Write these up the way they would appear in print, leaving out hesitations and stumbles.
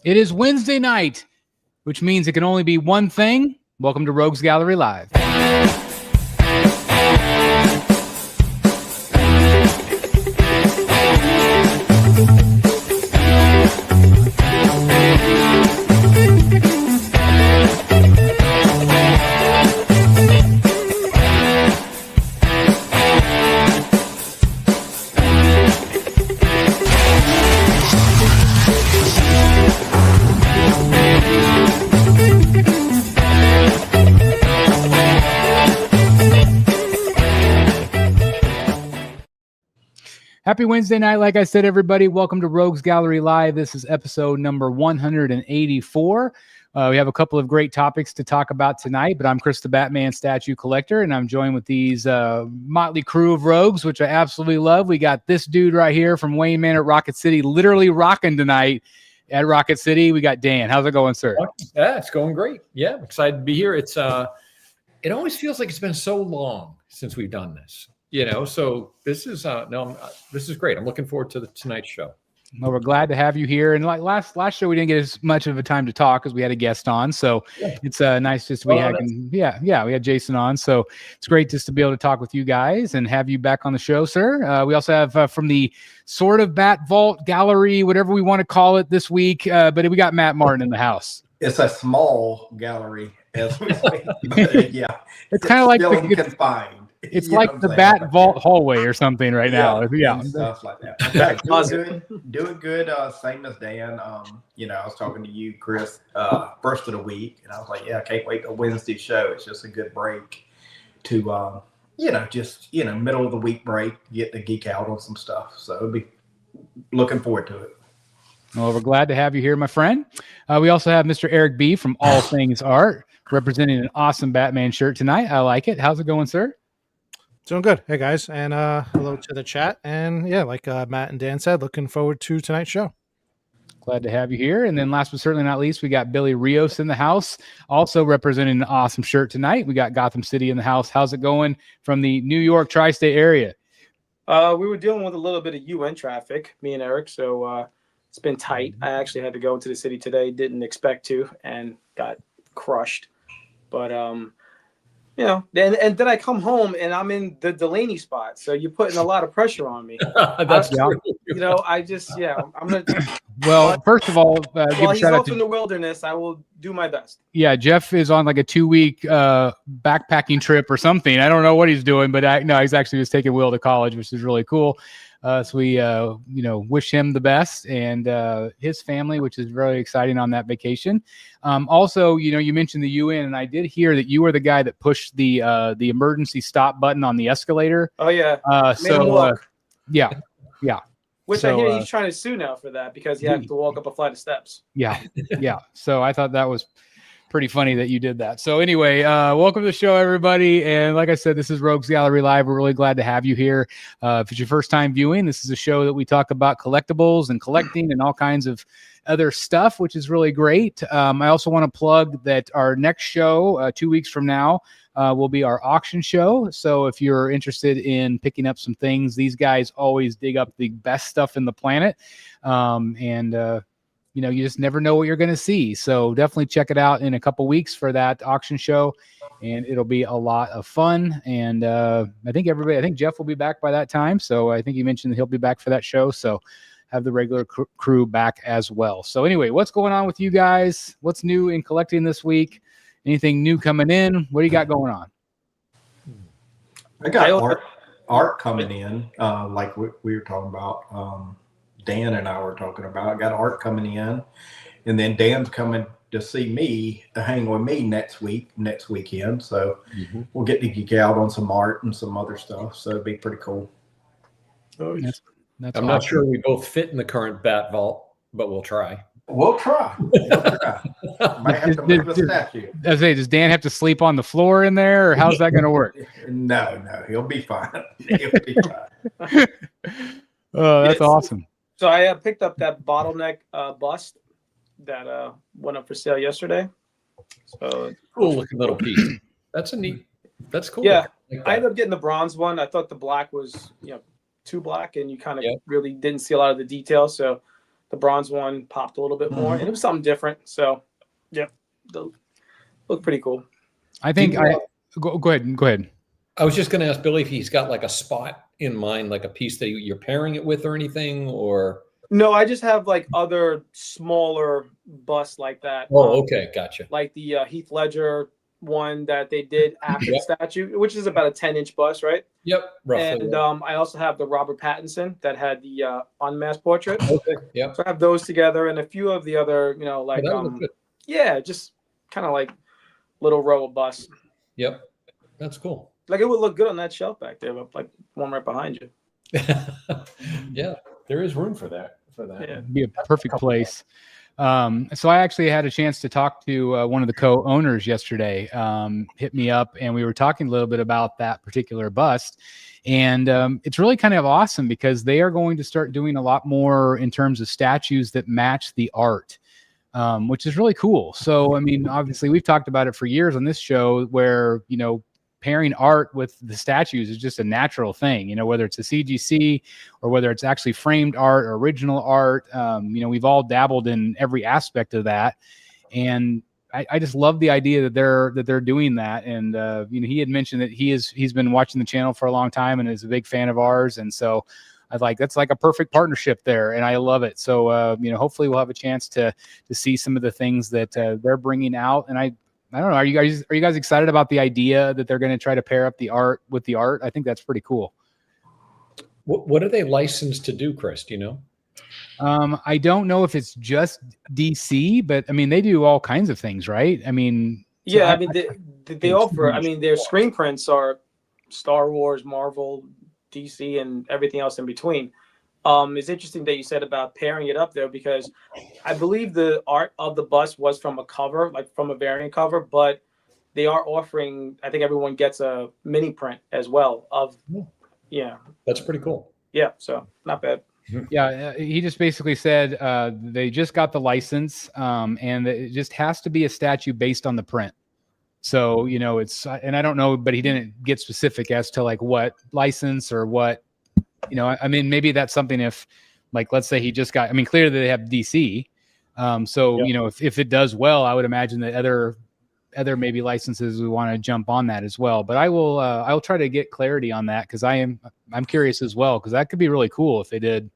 It is Wednesday night, which means it can only be one thing. Welcome to Rogues Gallery Live. Happy Wednesday night. Like I said, everybody, welcome to Rogues Gallery Live. This is episode number 184. We have a couple of great topics to talk about tonight, but I'm Chris the Batman Statue Collector, and I'm joined with these motley crew of rogues, which I absolutely love. We got this dude right here from Wayne Manor, Rocket City, literally rocking tonight at Rocket City. We got Dan. How's it going, sir? Yeah, it's going great. Yeah, I'm excited to be here. It's it always feels like it's been so long since we've done this. So this is this is great. I'm looking forward to tonight's show. Well, we're glad to have you here. And like last show, we didn't get as much of a time to talk because we had a guest on. So it's nice just we had Jason on. So it's great just to be able to talk with you guys and have you back on the show, sir. We also have from the sort of Bat Vault Gallery, whatever we want to call it this week. But we got Matt Martin in the house. It's a small gallery, as we say. It's kind of like confined. It's like the Bat Vault hallway or something right now. Yeah. Stuff like that. Doing good. Same as Dan. I was talking to you, Chris, first of the week, and I was like, I can't wait till Wednesday show. It's just a good break to, middle of the week break, get to geek out on some stuff. So it'll be looking forward to it. Well, we're glad to have you here, my friend. We also have Mr. Eric B. from All Things Art, representing an awesome Batman shirt tonight. I like it. How's it going, sir? Doing good. Hey, guys. And hello to the chat. And like Matt and Dan said, looking forward to tonight's show. Glad to have you here. And then last but certainly not least, we got Billy Rios in the house, also representing an awesome shirt tonight. We got Gotham City in the house. How's it going from the New York tri-state area? We were dealing with a little bit of UN traffic, me and Eric. So it's been tight. I actually had to go into the city today. Didn't expect to and got crushed. But, and then I come home and I'm in the Delaney spot. So you're putting a lot of pressure on me. That's true. I'm going to. Well, first of all, while he's off in the wilderness, I will do my best. Yeah, Jeff is on like a 2-week backpacking trip or something. I don't know what he's doing, but he's actually just taking Will to college, which is really cool. So we, wish him the best and his family, which is really exciting on that vacation. Also, you mentioned the UN, and I did hear that you were the guy that pushed the emergency stop button on the escalator. Oh yeah. Yeah. Which I hear he's trying to sue now for that because you have to walk up a flight of steps. Yeah. So I thought that was pretty funny that you did that. So anyway, welcome to the show, everybody. And like I said, this is Rogues Gallery Live. We're really glad to have you here. If it's your first time viewing, this is a show that we talk about collectibles and collecting and all kinds of other stuff, which is really great. I also want to plug that our next show, 2 weeks from now, will be our auction show. So if you're interested in picking up some things, these guys always dig up the best stuff in the planet. You just never know what you're going to see. So definitely check it out in a couple weeks for that auction show, and it'll be a lot of fun. And I think Jeff will be back by that time. So I think he mentioned that he'll be back for that show. So have the regular crew back as well. So anyway, what's going on with you guys? What's new in collecting this week? Anything new coming in? What do you got going on? I got art coming in, like we were talking about. Dan and I were talking about. I got art coming in, and then Dan's coming to see me, to hang with me next weekend. So we'll get to geek out on some art and some other stuff. So it'd be pretty cool. I'm not sure we both fit in the current Bat Vault, but we'll try. We'll try. Might have to move the statue. Does Dan have to sleep on the floor in there, or how's that going to work? No, he'll be fine. He'll be fine. Oh, that's awesome. So I picked up that bottleneck bust that went up for sale yesterday. So cool looking little piece. That's cool. Yeah, I ended up getting the bronze one. I thought the black was too black, and you kind of really didn't see a lot of the details. So the bronze one popped a little bit more, and it was something different. So, yep, looked pretty cool. I think go ahead. I was just going to ask Billy if he's got like a spot in mind, like a piece that you're pairing it with or anything, or. No, I just have like other smaller busts like that. Oh, okay, gotcha. Like the Heath Ledger one that they did after the statue, which is about a 10-inch bust, right? Yep, roughly. And I also have the Robert Pattinson that had the unmasked portrait. Okay, yeah. So I have those together and a few of the other, like just kind of like little row of busts. Yep, that's cool. Like it would look good on that shelf back there, but like one right behind you. Yeah, there is room for that. Yeah. It'd be a perfect place. So I actually had a chance to talk to one of the co-owners yesterday. Hit me up, and we were talking a little bit about that particular bust. And it's really kind of awesome because they are going to start doing a lot more in terms of statues that match the art, which is really cool. So, I mean, obviously, we've talked about it for years on this show where, pairing art with the statues is just a natural thing, whether it's a CGC or whether it's actually framed art or original art. We've all dabbled in every aspect of that. And I just love the idea that they're doing that. And, he had mentioned that he's been watching the channel for a long time and is a big fan of ours. And so that's like a perfect partnership there. And I love it. So, hopefully we'll have a chance to see some of the things that they're bringing out. And I don't know. Are you guys excited about the idea that they're going to try to pair up the art with the art? I think that's pretty cool. What are they licensed to do, Chris? Do you know? I don't know if it's just DC, but I mean, they do all kinds of things, right? I mean, yeah, they offer, their screen prints are Star Wars, Marvel, DC, and everything else in between. It's interesting that you said about pairing it up there because I believe the art of the bust was from a cover, like from a variant cover, but they are offering, I think everyone gets a mini print as well That's pretty cool. Yeah. So not bad. Yeah. He just basically said they just got the license and it just has to be a statue based on the print. So, and I don't know, but he didn't get specific as to like what license or what, maybe that's something if, like, let's say he just got, clearly they have DC. If it does well, I would imagine that other maybe licenses we want to jump on that as well. But I'll try to get clarity on that because I'm curious as well because that could be really cool if they did,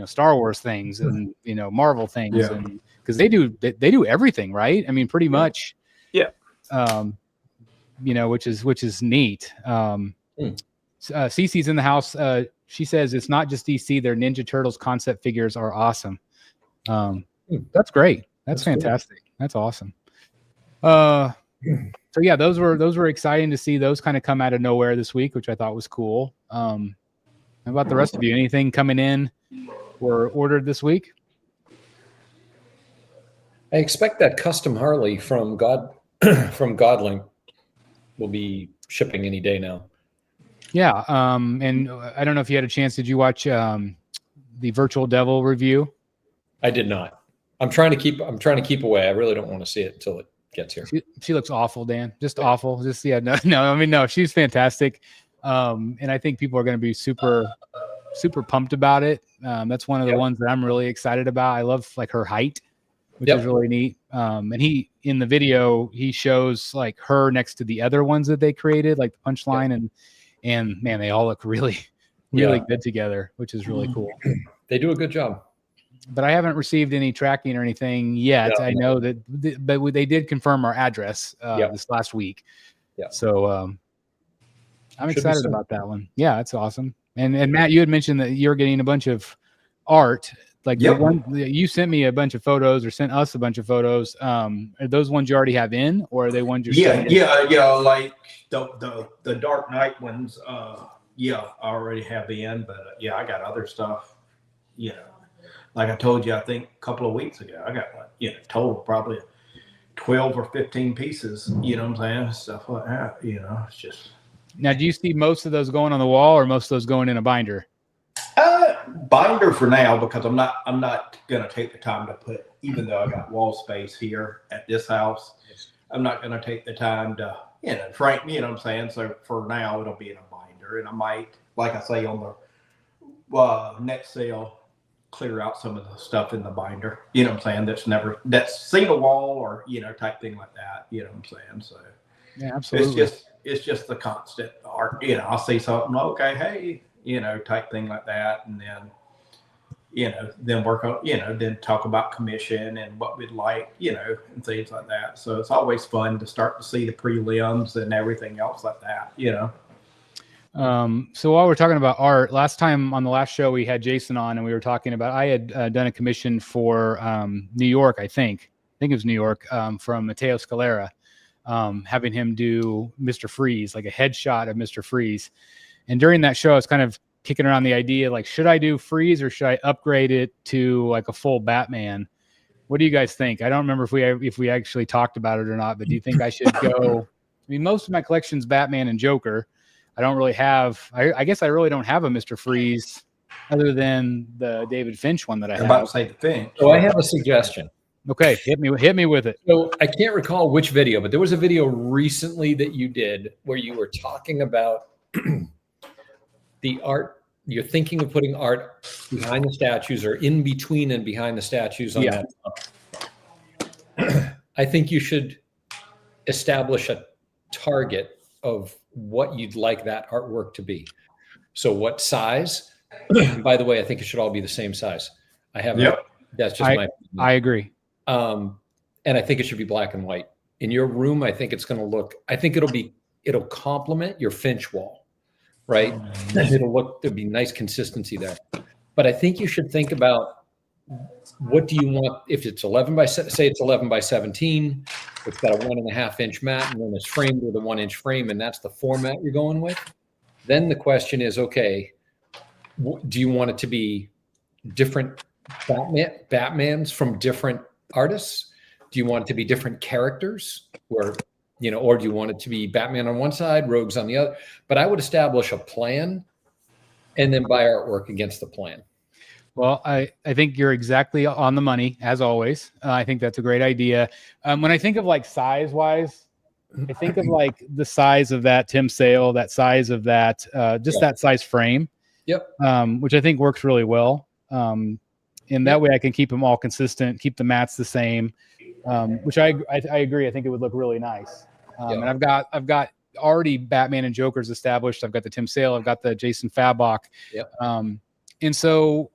Star Wars things and Marvel things and because they do everything, right? Pretty much. Yeah. Which is neat. Cece's in the house. She says it's not just DC. Their Ninja Turtles concept figures are awesome. That's great. That's fantastic. Cool. That's awesome. So yeah, those were exciting to see those kind of come out of nowhere this week, which I thought was cool. How about the rest of you? Anything coming in or ordered this week? I expect that custom Harley from Godling will be shipping any day now. Yeah. And I don't know if you had a chance. Did you watch the Virtual Devil review? I did not. I'm trying to keep away. I really don't want to see it until it gets here. She looks awful, Dan. Just awful. Just no. She's fantastic. And I think people are going to be super, super pumped about it. That's one of the ones that I'm really excited about. I love like her height, which is really neat. And in the video, he shows like her next to the other ones that they created, like the punchline and man, they all look really, really good together, which is really cool. They do a good job. But I haven't received any tracking or anything yet. I know that, but they did confirm our address this last week. Yeah. So I'm excited about that one. Yeah, that's awesome. And Matt, you had mentioned that you're getting a bunch of art. Like the one you sent me a bunch of photos or sent us a bunch of photos. Are those ones you already have in, or are they ones you're like the Dark Knight ones. I already have in, but I got other stuff. Like I told you, I think a couple of weeks ago, I got total probably 12 or 15 pieces. You know what I'm saying? Stuff like that. It's just. Now, do you see most of those going on the wall, or most of those going in a binder? Binder for now, because I'm not gonna take the time to put. Even though I got wall space here at this house, I'm not gonna take the time to Frank. You know what I'm saying? So for now, it'll be in a binder, and I might, like I say, on the next sale, clear out some of the stuff in the binder. You know what I'm saying? That's seen a wall or type thing like that. You know what I'm saying? So Yeah, absolutely. it's just the constant art. I'll see something. Okay, hey, type thing like that, and then. Then work on, then talk about commission and what we'd like, and things like that. So it's always fun to start to see the prelims and everything else like that, So while we're talking about art, last time on the last show, we had Jason on and we were talking about, I had done a commission for New York, I think it was New York, from Matteo Scalera, having him do Mr. Freeze, like a headshot of Mr. Freeze. And during that show, I was kind of kicking around the idea, like, should I do Freeze or should I upgrade it to like a full Batman? What do you guys think? I don't remember if we actually talked about it or not, but do you think I should go? I mean, most of my collection's Batman and Joker. I don't really have, I guess I really don't have a Mr. Freeze other than the David Finch one that I have. I'm about to say the Finch. So I have a suggestion. Okay, hit me with it. So I can't recall which video, but there was a video recently that you did where you were talking about the art. You're thinking of putting art behind the statues or in between and behind the statues on that. I think you should establish a target of what you'd like that artwork to be. So what size? By the way, I think it should all be the same size. That's just my opinion. I agree. And I think it should be black and white. In your room, I think it's going to look, it'll complement your Finch wall. Right? There'll be nice consistency there. But I think you should think about, what do you want? If it's 11 by 17, it's got a 1.5 inch mat and then it's framed with a 1 inch frame, and that's the format you're going with. Then the question is, okay, do you want it to be different Batmans from different artists? Do you want it to be different characters or do you want it to be Batman on one side, Rogues on the other? But I would establish a plan and then buy artwork against the plan. Well, I think you're exactly on the money, as always. I think that's a great idea. When I think of like size-wise, I think of like the size of that Tim Sale, that size of that, that size frame. Yep. Which I think works really well. And that way I can keep them all consistent, keep the mats the same. Which I agree. I think it would look really nice. And I've got already Batman and Jokers established. I've got the Tim Sale. I've got the Jason Fabok. Yep. And so,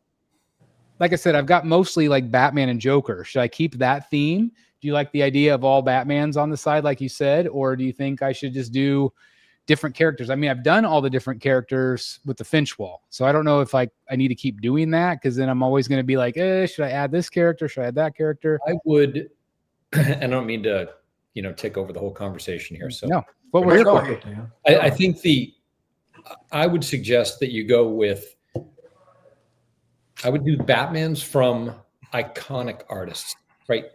like I said, I've got mostly like Batman and Joker. Should I keep that theme? Do you like the idea of all Batmans on the side, like you said, or do you think I should just do different characters? I mean, I've done all the different characters with the Finch wall, so I don't know if I need to keep doing that, because then I'm always going to be like, should I add this character? Should I add that character? I would. I don't mean to, take over the whole conversation here. So no, what we're here for. I think I would suggest that you go with, I would do Batmans from iconic artists, right?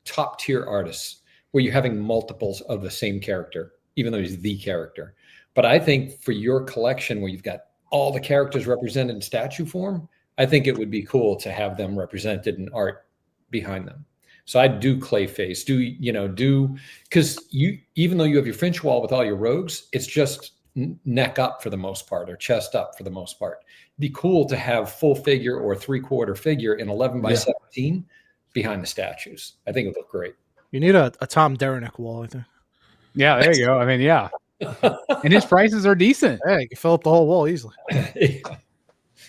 Top tier artists, where you're having multiples of the same character, even though he's the character. But I think for your collection, where you've got all the characters represented in statue form, I think it would be cool to have them represented in art behind them. So I'd do Clayface, because even though you have your Finch wall with all your rogues, it's just neck up for the most part, or chest up for the most part. It'd be cool to have full figure or 3/4 figure in 11 by 17 behind the statues. I think it would look great. You need a Tom Derenick wall, I think. Yeah, there you go. I mean, yeah. And his prices are decent. Hey, you can fill up the whole wall easily.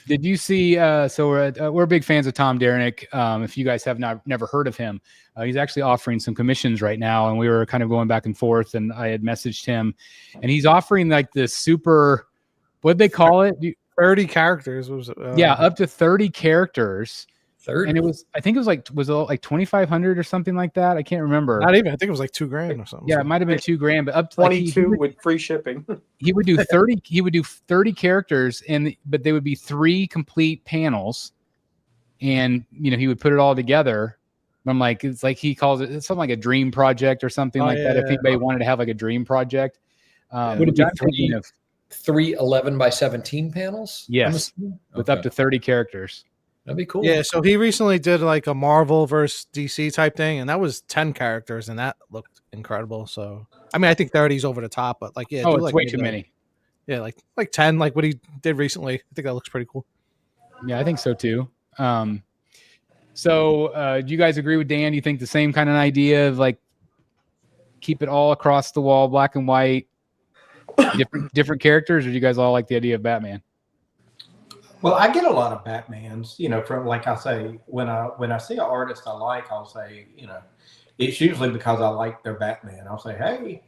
Did you see? So we're big fans of Tom Derenick. If you guys have never heard of him, he's actually offering some commissions right now, and we were kind of going back and forth. And I had messaged him, and he's offering like this super, what'd they call it? 30 characters was up to 30 characters. 30. And I think it was like 2,500 or something like that. I can't remember. Not even. I think it was like $2,000 or something. Yeah, it might have been $2,000, but up to 22 with free shipping. He would do 30. He would do 30 characters, but they would be 3 complete panels, and he would put it all together. I'm like, it's like he calls it something like a dream project or something that. If anybody wanted to have like a dream project, would it be 3 11 by 17 panels? Yes, with up to 30 characters. That'd be cool. Yeah, so he recently did like a Marvel versus DC type thing, and that was 10 characters, and that looked incredible. So, I mean, I think 30 is over the top, but like, yeah, it's way too many. Yeah, like 10, like what he did recently. I think that looks pretty cool. Yeah, I think so too. So do you guys agree with Dan? Do you think the same kind of idea of like keep it all across the wall, black and white, different characters, or do you guys all like the idea of Batman? Well, I get a lot of Batmans, from like I say, when I see an artist I like, I'll say, it's usually because I like their Batman. I'll say, hey,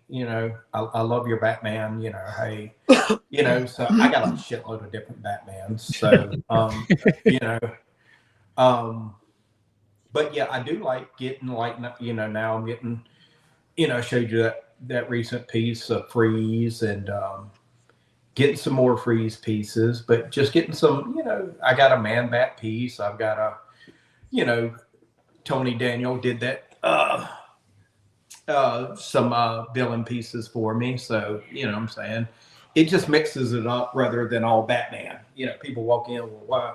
I love your Batman, hey, so I got a shitload of different Batmans. So, but yeah, I do like getting now I'm getting, I showed you that recent piece of Freeze and getting some more Freeze pieces, but just getting some, I got a Man Bat piece. I've got Tony Daniel did that, some villain pieces for me. So, what I'm saying, it just mixes it up rather than all Batman. People walk in, well, why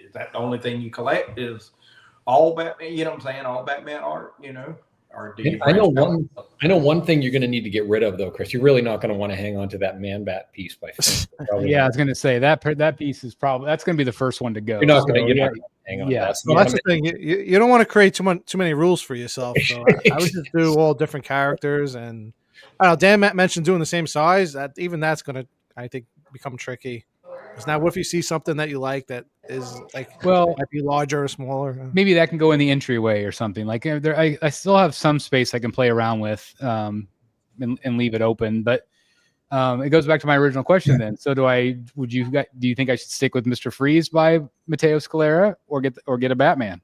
is that the only thing you collect is all Batman? You know what I'm saying? All Batman art, or do you I know one thing you're going to need to get rid of though, Chris. You're really not going to want to hang on to that Man Bat piece by Finn. Yeah, I was going to say that piece is that's going to be the first one to go. You're not going to hang on. Yeah, well, that's the thing. You don't want to create too many rules for yourself. So I would just do all different characters, and I don't know. Dan mentioned doing the same size. That's going to, I think, become tricky. Because now, what if you see something that you like that is like, might be larger or smaller? Maybe that can go in the entryway or something. Like I still have some space I can play around with, and leave it open. But it goes back to my original question. Then, so do you think I should stick with Mr. Freeze by Matteo Scalera or get a Batman?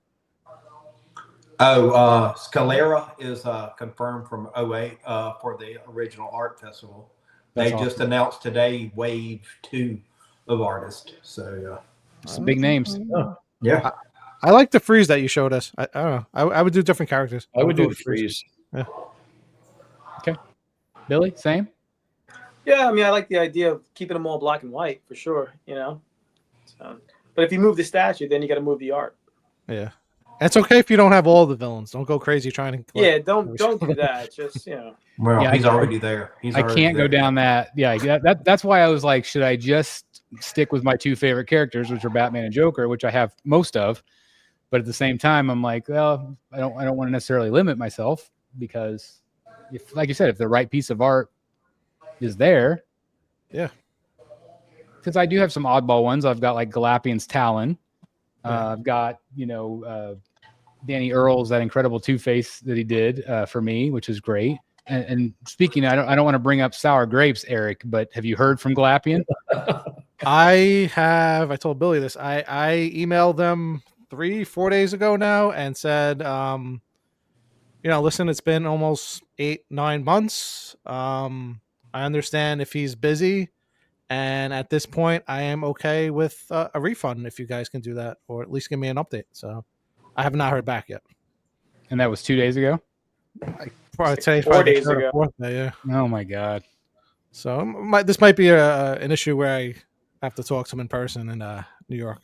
Scalera is confirmed from 08 for the original art festival. They just announced today Wave 2 of artists. So some big names. Yeah. I like the Freeze that you showed us. I don't know. I would do different characters. I would do the Freeze. Yeah. Okay. Billy, same? Yeah, I mean, I like the idea of keeping them all black and white for sure, So, but if you move the statue, then you got to move the art. Yeah. It's okay if you don't have all the villains. Don't go crazy trying to. Yeah, don't do that. Just Well, yeah, he's already there. I can't go down that. Yeah, that's why I was like, should I just stick with my two favorite characters, which are Batman and Joker, which I have most of, but at the same time, I'm like, well, I don't want to necessarily limit myself because, if, like you said, if the right piece of art is there, yeah. Because I do have some oddball ones. I've got like Galapian's Talon. I've got Danny Earls, that incredible Two-Face that he did for me, which is great. And speaking, I don't want to bring up sour grapes, Eric, but have you heard from Galapian? I have. I told Billy this. I emailed them 3-4 days ago now and said, listen, it's been almost 8-9 months. I understand if he's busy, and at this point, I am okay with a refund if you guys can do that, or at least give me an update. So I have not heard back yet. And that was 2 days ago. Probably today, 4 days ago. Yeah. Oh my God. So this might be an issue where I have to talk to him in person in New York.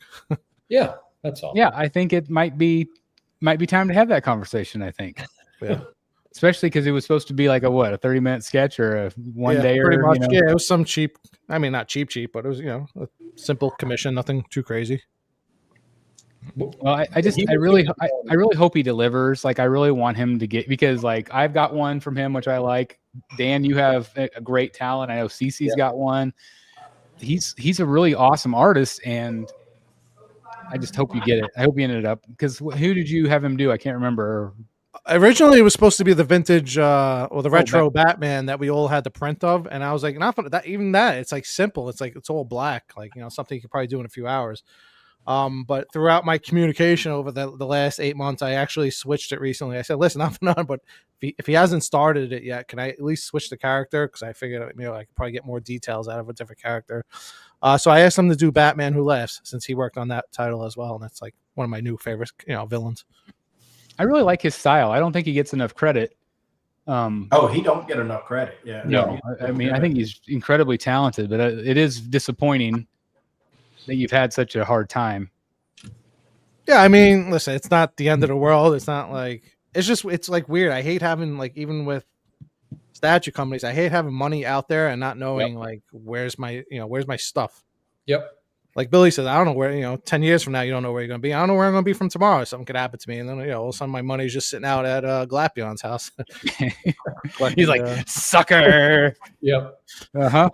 Yeah, that's all. Yeah, I think it might be time to have that conversation. I think, Yeah. Especially because it was supposed to be like a 30-minute sketch or a one day or pretty much. Yeah, it was some cheap. I mean, not cheap, but it was a simple commission, nothing too crazy. Well, I really hope he delivers. Like, I really want him to get, because like I've got one from him which I like. Dan, you have a great talent. I know Cece's got one. He's a really awesome artist, and I just hope you get it. I hope you ended up, because who did you have him do? I can't remember. Originally, it was supposed to be the vintage or the retro Batman that we all had the print of, and I was like, not for that. Even that, it's like simple. It's like it's all black, like something you could probably do in a few hours. But throughout my communication over the last 8 months, I actually switched it recently. I said, listen, I'm not, but if he hasn't started it yet, can I at least switch the character? Because I figured I could probably get more details out of a different character. So I asked him to do Batman Who Laughs, since he worked on that title as well, and that's like one of my new favorite villains. I really like his style. I don't think he gets enough credit. He don't get enough credit. Yeah. No, I mean, I think he's incredibly talented, but it is disappointing that you've had such a hard time. Yeah, I mean, listen, it's not the end of the world. It's not like it's like weird. I hate having, like, even with statue companies, I hate having money out there and not knowing like where's my stuff. Yep. like Billy said, I don't know where, 10 years from now, you don't know where you're going to be. I don't know where I'm going to be from tomorrow. Something could happen to me. And then, all of a sudden my money's just sitting out at Glapion's house. He's like, sucker. Yep. Uh-huh.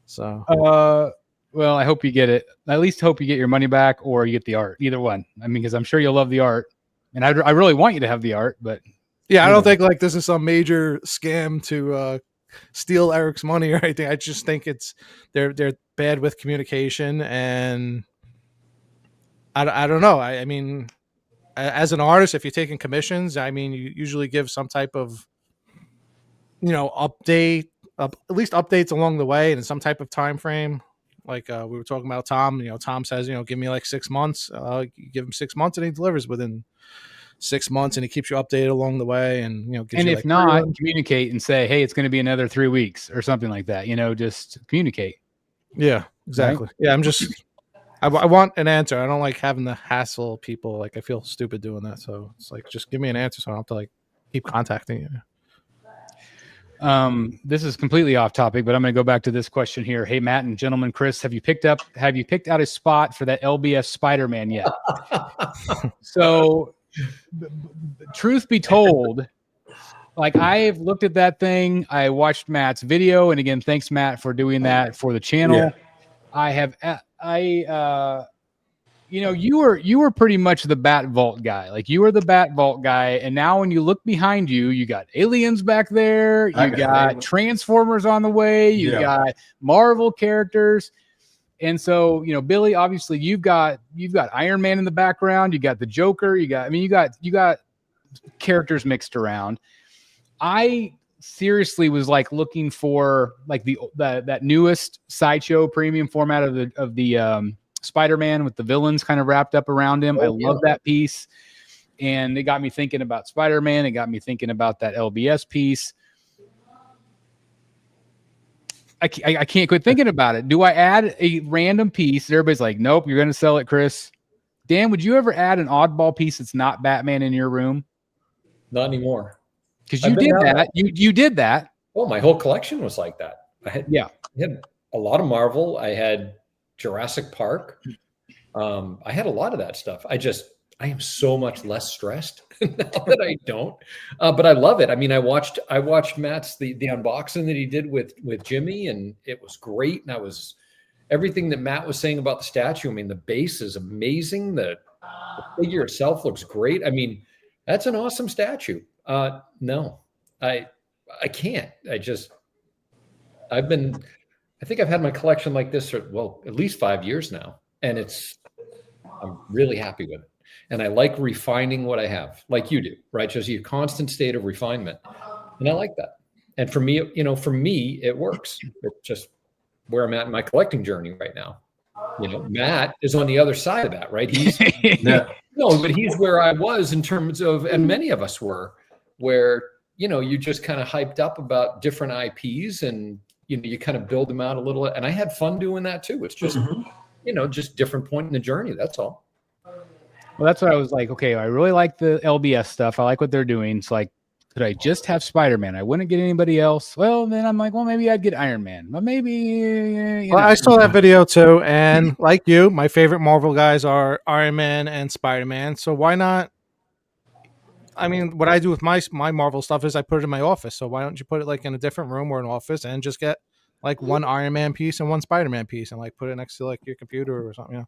So, well, I hope you get it. I at least hope you get your money back or you get the art. Either one. I mean, because I'm sure you'll love the art. And I really want you to have the art, but yeah, I don't think like this is some major scam to steal Eric's money or anything. I just think they're bad with communication, and I don't know. I mean, as an artist, if you're taking commissions, I mean, you usually give some type of update, at least updates along the way, and some type of time frame. Like we were talking about Tom. Tom says, give me like 6 months. You give him 6 months, and he delivers within 6 months, and he keeps you updated along the way. And gives and you if not, communicate and say, hey, it's going to be another 3 weeks or something like that. Just communicate. Yeah, exactly. Right? Yeah, I'm just I want an answer. I don't like having to hassle people. Like I feel stupid doing that. So it's like just give me an answer, so I don't have to like keep contacting you. This is completely off topic, but I'm going to go back to this question here. Hey, Matt and gentleman Chris, have you picked out a spot for that LBS Spider-Man yet? So, truth be told, like I've looked at that thing. I watched Matt's video, and again, thanks Matt for doing that for the channel. Yeah. You were pretty much the Bat Vault guy. Like you were the Bat Vault guy, and now when you look behind you, you got aliens back there, you got Transformers on the way, you got Marvel characters, and so Billy, obviously you've got Iron Man in the background, you got the Joker, you got characters mixed around. I seriously was like looking for like that newest Sideshow premium format of the Spider-Man with the villains kind of wrapped up around him. I love that piece. And it got me thinking about Spider-Man. It got me thinking about that LBS piece. I can't quit thinking about it. Do I add a random piece? Everybody's like, nope, you're going to sell it, Chris. Dan, would you ever add an oddball piece that's not Batman in your room? Not anymore. Because you did that. You did that. Oh, my whole collection was like that. I had a lot of Marvel. I had Jurassic Park. I had a lot of that stuff. I am so much less stressed now that I don't. But I love it. I mean, I watched Matt's the unboxing that he did with Jimmy, and it was great. And everything that Matt was saying about the statue. I mean, the base is amazing. The figure itself looks great. I mean, that's an awesome statue. No, I can't. I think I've had my collection like this for, at least 5 years now. And I'm really happy with it. And I like refining what I have, like you do, right? Just a constant state of refinement. And I like that. And for me, it works. It's just where I'm at in my collecting journey right now. Matt is on the other side of that, right? He's but he's where I was in terms of, and many of us were, where, you just kind of hyped up about different IPs and, you kind of build them out a little. And I had fun doing that too. It's just, just different point in the journey. That's all. Well, that's what I was like. Okay, I really like the LBS stuff. I like what they're doing. It's like, could I just have Spider-Man? I wouldn't get anybody else. Well, then I'm like, maybe I'd get Iron Man. But maybe. I saw that video too. And like you, my favorite Marvel guys are Iron Man and Spider-Man. So why not? I mean, what I do with my Marvel stuff is I put it in my office. So why don't you put it like in a different room or an office and just get like one Iron Man piece and one Spider-Man piece and like put it next to like your computer or something?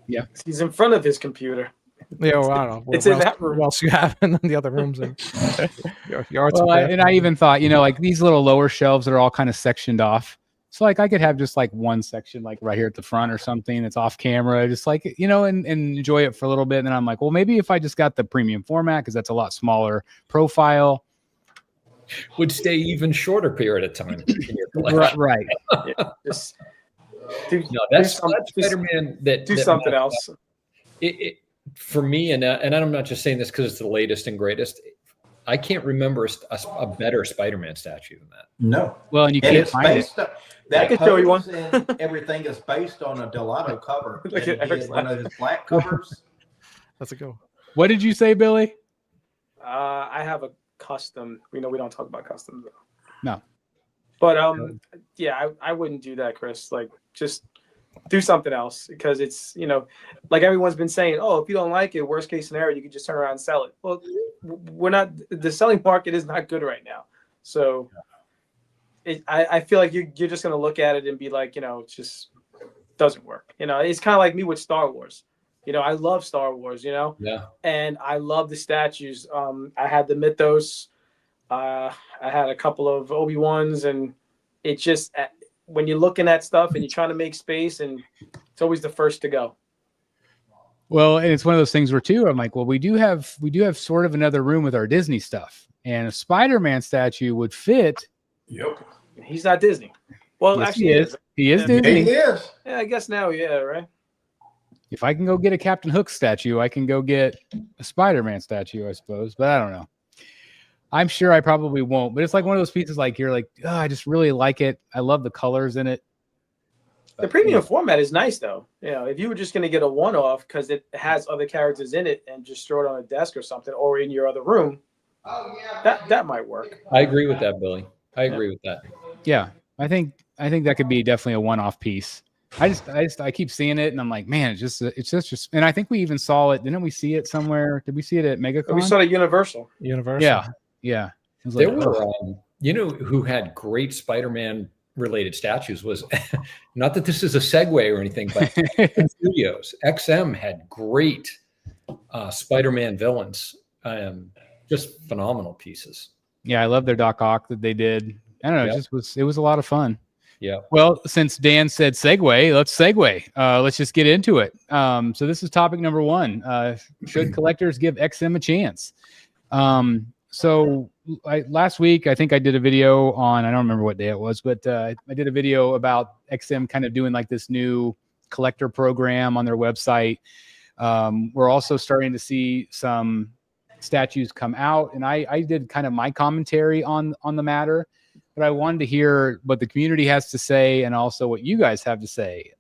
Yeah. He's in front of his computer. Yeah, well, I don't know. It's in that room. What else you have in the other rooms? And and I even thought, like these little lower shelves that are all kind of sectioned off. So like I could have just like one section like right here at the front or something that's off camera, just like, and enjoy it for a little bit. And then I'm like, well, maybe if I just got the premium format, because that's a lot smaller profile. Would stay even shorter period of time. In your collection. Right. That's Spider-Man do something else. For me, and I'm not just saying this because it's the latest and greatest. I can't remember a better Spider-Man statue than that. No. Well, and you can't find it. I can show you one. Everything is based on a Delato cover. Look at Eric's one of his black covers. That's a go. What did you say, Billy? I have a custom. We don't talk about customs. No. But I wouldn't do that, Chris. Like, just do something else, because it's, like everyone's been saying, oh, if you don't like it, worst case scenario, you can just turn around and sell it. Well, the selling market is not good right now. So I feel like you're just going to look at it and be like, it just doesn't work. It's kind of like me with Star Wars. I love Star Wars, Yeah. and I love the statues. I had the Mythos. I had a couple of Obi-Wans, and it just, when you're looking at stuff and you're trying to make space, and it's always the first to go. Well, and it's one of those things where too, I'm like, well, we do have sort of another room with our Disney stuff, and a Spider-Man statue would fit. Yep. He's not Disney. Well, Yes, actually, he is. He is He Disney. is. Yeah, I guess now, yeah, right. If I can go get a Captain Hook statue, I can go get a Spider-Man statue, I suppose. But I don't know. I'm sure I probably won't. But it's like one of those pieces like you're like, oh, I just really like it. I love the colors in it. The premium format is nice, though. If you were just going to get a one-off because it has other characters in it and just throw it on a desk or something, or in your other room, that might work. I agree with that, Billy. I agree with that. Yeah, I think that could be definitely a one-off piece. I keep seeing it and I'm like, man, it's just, and I think we even saw it. Didn't we see it somewhere? Did we see it at MegaCon? We saw it at Universal. Yeah. It was There like, were, who had great Spider-Man related statues was not that this is a segue or anything, but Studios XM had great Spider-Man villains, just phenomenal pieces. Yeah, I love their Doc Ock that they did. I don't know, it was a lot of fun. Yeah. Well, since Dan said segue, let's segue. Let's just get into it. So this is topic number 1. Should collectors give XM a chance? So last week, I think I did a video on, I don't remember what day it was, but I did a video about XM kind of doing like this new collector program on their website. We're also starting to see some statues come out, and I did kind of my commentary on the matter. But I wanted to hear what the community has to say and also what you guys have to say.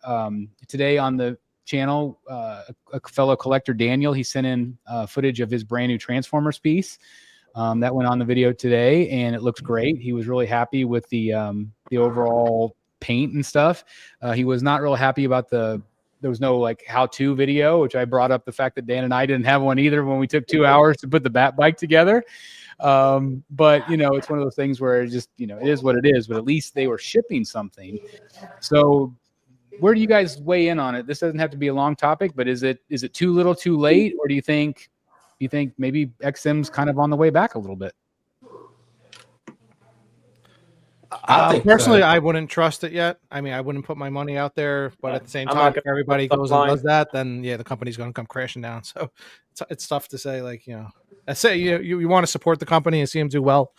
Today on the channel, a fellow collector, Daniel, he sent in footage of his brand new Transformers piece that went on the video today, and it looks great. He was really happy with the overall paint and stuff. He was not real happy about there was no like how-to video, which I brought up the fact that Dan and I didn't have one either when we took 2 hours to put the bat bike together. But it's one of those things where it just, it is what it is, but at least they were shipping something. So where do you guys weigh in on it? This doesn't have to be a long topic, but is it too little too late? Or do you think maybe XM's kind of on the way back a little bit? I think personally, I wouldn't trust it yet. I mean, I wouldn't put my money out there, but at the same time, if everybody goes and does that, then the company's going to come crashing down. So it's tough to say, like, I say you want to support the company and see them do well,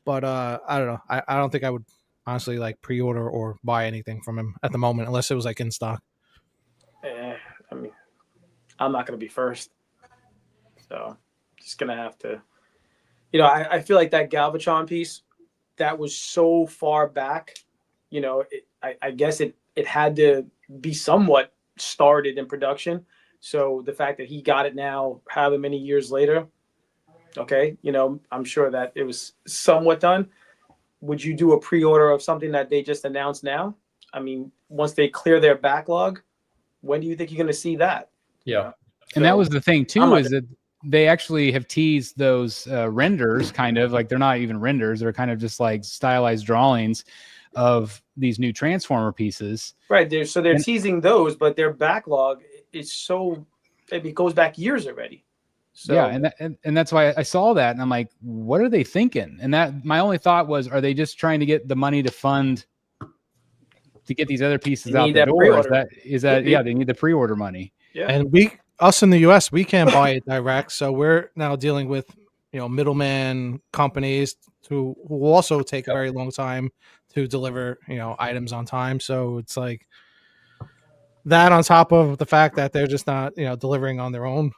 but I don't know. I don't think I would honestly like pre-order or buy anything from him at the moment, unless it was like in stock. I mean, I'm not going to be first, so just going to have to. I feel like that Galvatron piece, that was so far back, I guess it had to be somewhat started in production. So the fact that he got it now, however many years later, okay, I'm sure that it was somewhat done. Would you do a pre-order of something that they just announced now? I mean, once they clear their backlog, when do you think you're going to see that? Yeah. And that was the thing too, is that they actually have teased those renders, kind of like they're not even renders. They're kind of just like stylized drawings of these new Transformer pieces. Right. They're teasing those, but their backlog is it goes back years already. So, yeah. And that's why I saw that. And I'm like, what are they thinking? And that my only thought was, are they just trying to get the money to fund to get these other pieces out the door? They need the pre-order money. Yeah. And us in the US, we can't buy it direct. So we're now dealing with, middleman companies who will also take a very long time to deliver, items on time. So it's like that on top of the fact that they're just not, delivering on their own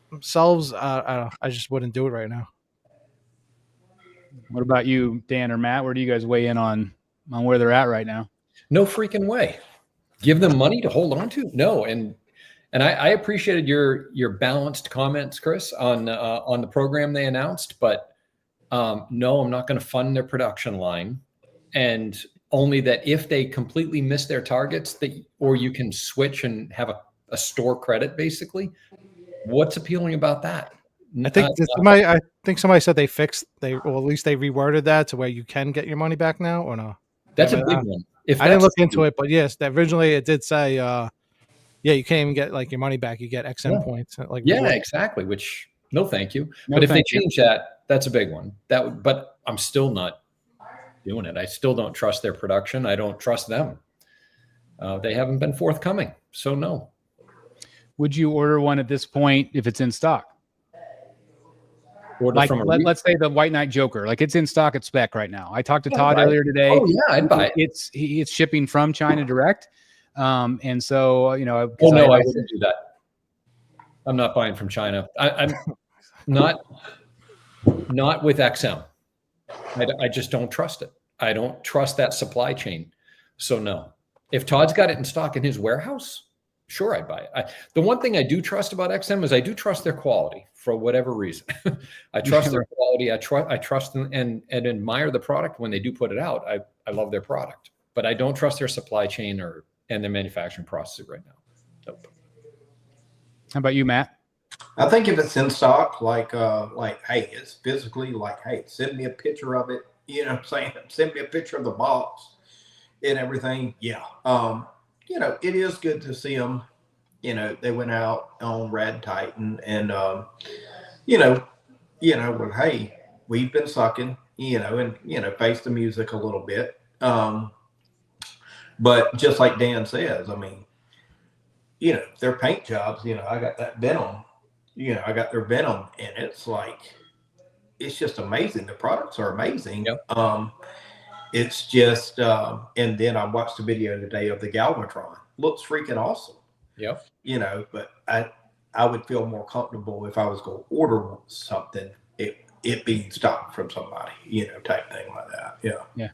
themselves. I don't know. I just wouldn't do it right now. What about you, Dan or Matt? Where do you guys weigh in on where they're at right now? No freaking way. Give them money to hold on to? No. And I appreciated your balanced comments, Chris, on the program they announced, but no, I'm not going to fund their production line. And only that if they completely miss their targets, or you can switch and have a store credit, basically. What's appealing about that? I think somebody said at least they reworded that to where you can get your money back now, or no? That's a big one. If I didn't look into it, but yes, originally it did say, you can't even get like your money back. You get XM points. Like exactly. Which no, thank you. But if they change that, that's a big one. But I'm still not doing it. I still don't trust their production. I don't trust them. They haven't been forthcoming. So no. Would you order one at this point if it's in stock? Like let's say the White Knight Joker, like it's in stock at spec right now. I talked to Todd earlier today. Oh yeah, I'd buy it. It's shipping from China direct, and so I wouldn't do that. I'm not buying from China. I'm not with XM. I just don't trust it. I don't trust that supply chain. So no. If Todd's got it in stock in his warehouse, sure, I'd buy it. The one thing I do trust about XM is I do trust their quality for whatever reason. I trust their quality. I trust them and admire the product when they do put it out. I love their product, but I don't trust their supply chain and their manufacturing process right now. Nope. How about you, Matt? I think if it's in stock, hey, it's physically hey, send me a picture of it. You know what I'm saying? Send me a picture of the box and everything. Yeah. It is good to see them. They went out on Rad Titan and, well, hey, we've been sucking, and, face the music a little bit. But just like Dan says, I mean, their paint jobs, I got that Venom, I got their Venom, and it's just amazing. The products are amazing. Yep. It's just, and then I watched the video today of the Galvatron. Looks freaking awesome. Yep. But I would feel more comfortable if I was going to order something, it being stocked from somebody, type thing like that. Yeah. Yeah.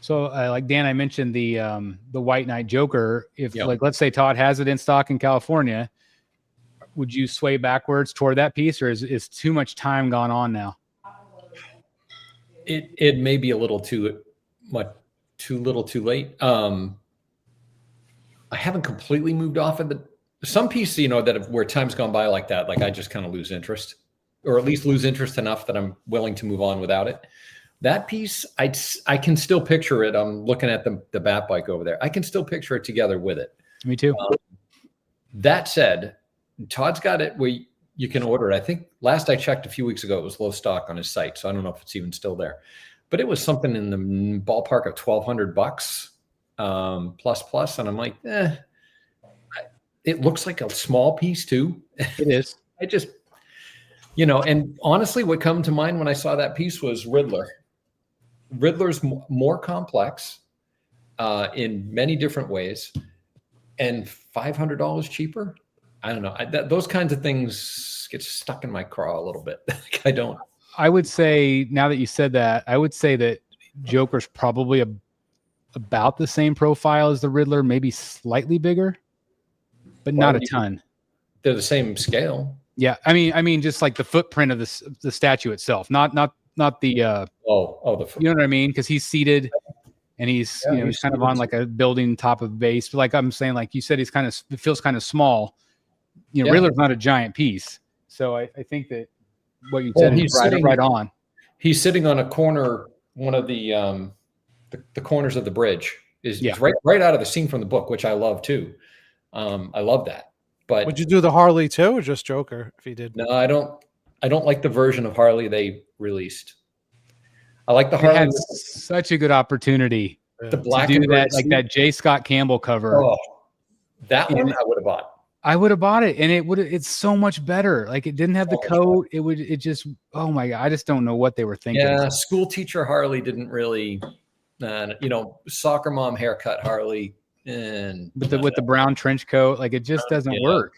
So like Dan, I mentioned the White Knight Joker. If let's say Todd has it in stock in California, would you sway backwards toward that piece, or is too much time gone on now? It may be a little too late. I haven't completely moved off of some piece, where time's gone by like that, like I just kind of lose interest, or at least lose interest enough that I'm willing to move on without it. That piece, I can still picture it. I'm looking at the bat bike over there. I can still picture it together with it. Me too. That said, Todd's got it where you can order it. I think last I checked a few weeks ago, it was low stock on his site. So I don't know if it's even still there, but it was something in the ballpark of $1,200 plus. And I'm like, it looks like a small piece too. It is. I just, and honestly, what come to mind when I saw that piece was Riddler. Riddler's more complex in many different ways, and $500 cheaper. I don't know. Those kinds of things get stuck in my craw a little bit. I don't. I would say, now that you said that, I would say that Joker's probably about the same profile as the Riddler, maybe slightly bigger, but not a ton. They're the same scale. Yeah, I mean, just like the footprint of the statue itself, not the the you know what I mean? Because he's seated and he's he's kind of on like a building top of base. But like I'm saying, like you said, it feels kind of small. Riddler's not a giant piece, so I think that what you said is right on. He's sitting on a corner, one of the corners of the bridge is right out of the scene from the book, which I love too. I love that. But would you do the Harley too, or just Joker if he did? No, I don't like the version of Harley they released. I like the Harley. Had such a good opportunity the black to do that, suit. like that J. Scott Campbell cover. Oh, that one I would have bought. I would have bought it, and it's so much better. Like it didn't have the coat. It just, oh my God, I just don't know what they were thinking. Yeah, school teacher Harley didn't really, soccer mom haircut Harley. And with the brown trench coat, like it just doesn't work.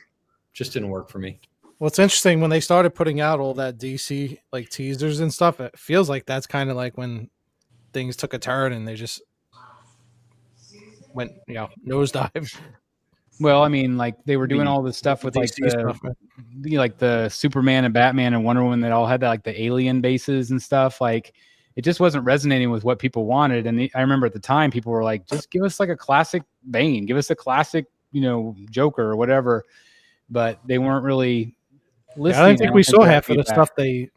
Just didn't work for me. Well, it's interesting when they started putting out all that DC like teasers and stuff. It feels like that's kind of like when things took a turn and they just went, nosedive. Well, I mean, like they were doing all this stuff with like the Superman and Batman and Wonder Woman that all had that, like the alien bases and stuff. Like it just wasn't resonating with what people wanted. And I remember at the time people were like, just give us like a classic Bane, give us a classic, Joker or whatever. But they weren't really listening. I don't think we saw half of the stuff they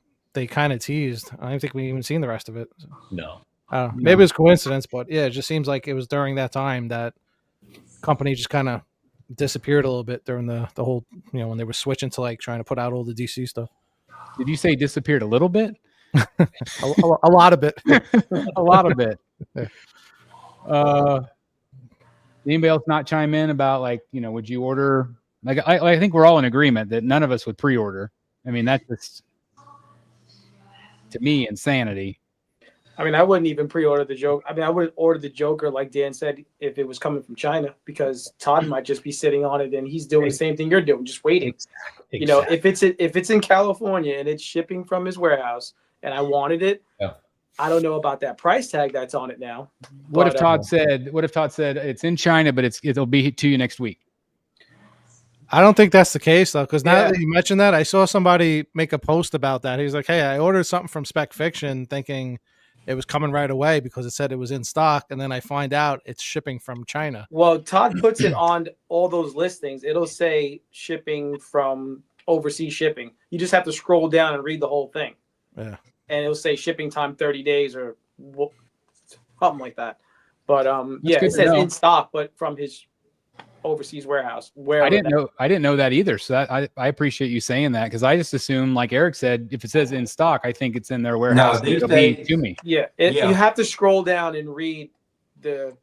kind of teased. I don't think we even seen the rest of it. So. No. Maybe it's coincidence, but yeah, it just seems like it was during that time that company just kind of disappeared a little bit during the whole, when they were switching to like trying to put out all the DC stuff. Did you say disappeared a little bit? a lot of it. A lot of it. Anybody else not chime in about like, would you order? Like, I think we're all in agreement that none of us would pre-order. I mean, that's just, to me, insanity. I mean, I wouldn't even pre-order the Joker. I mean, I would order the Joker, like Dan said, if it was coming from China, because Todd might just be sitting on it and he's doing the same thing you're doing, just waiting. Exactly. If it's in California and it's shipping from his warehouse and I wanted it, I don't know about that price tag that's on it now. What if Todd said it's in China, but it'll be to you next week? I don't think that's the case though, because now that you mentioned that, I saw somebody make a post about that. He's like, "Hey, I ordered something from Spec Fiction, thinking it was coming right away because it said it was in stock, and then I find out it's shipping from China." Well, Todd puts it on all those listings. It'll say shipping from overseas shipping. You just have to scroll down and read the whole thing. Yeah, and it'll say shipping time 30 days or something like that. But it says in stock, but from his overseas warehouse. Where I didn't know that either. So I appreciate you saying that, because I just assume, like Eric said, if it says in stock, I think it's in their warehouse. No, it'll be to me. Yeah, you have to scroll down and read the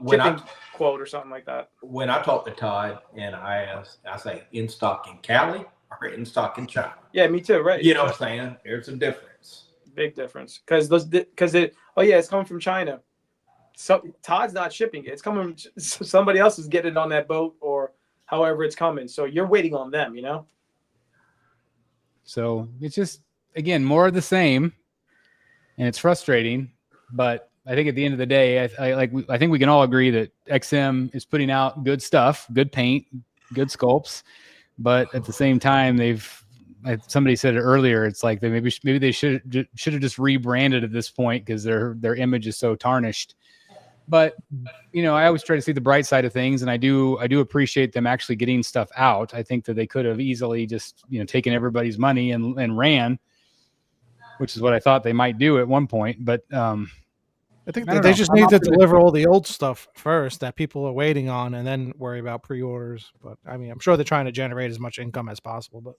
shipping quote or something like that. When I talk to Todd and I say in stock in Cali or in stock in China. Yeah, me too. Right. You know what I'm saying? There's a difference. Big difference, it's coming from China. So Todd's not shipping it. It's coming. Somebody else is getting it on that boat or however it's coming. So you're waiting on them, So it's just, again, more of the same, and it's frustrating. But I think at the end of the day, I think we can all agree that XM is putting out good stuff, good paint, good sculpts. But at the same time, somebody said it earlier. It's like maybe they should have just rebranded at this point, because their image is so tarnished. But, I always try to see the bright side of things, and I do appreciate them actually getting stuff out. I think that they could have easily just, taken everybody's money and ran, which is what I thought they might do at one point. But I think they just need to deliver all the old stuff first that people are waiting on, and then worry about pre-orders. But I mean, I'm sure they're trying to generate as much income as possible, but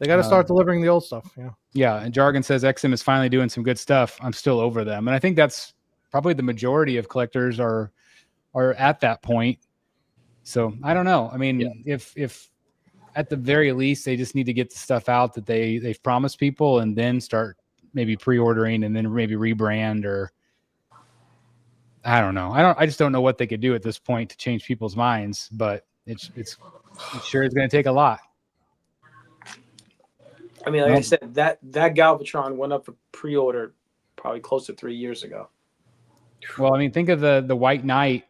they got to start delivering the old stuff. Yeah. And Jargon says XM is finally doing some good stuff. I'm still over them. And I think that's probably the majority of collectors are at that point. So I don't know. I mean, if at the very least they just need to get the stuff out that they've promised people, and then start maybe pre-ordering, and then maybe rebrand, or I don't know. I just don't know what they could do at this point to change people's minds, but it sure is going to take a lot. I mean, like I said, that Galvatron went up for pre-order probably close to 3 years ago. Well, I mean, think of the White Knight.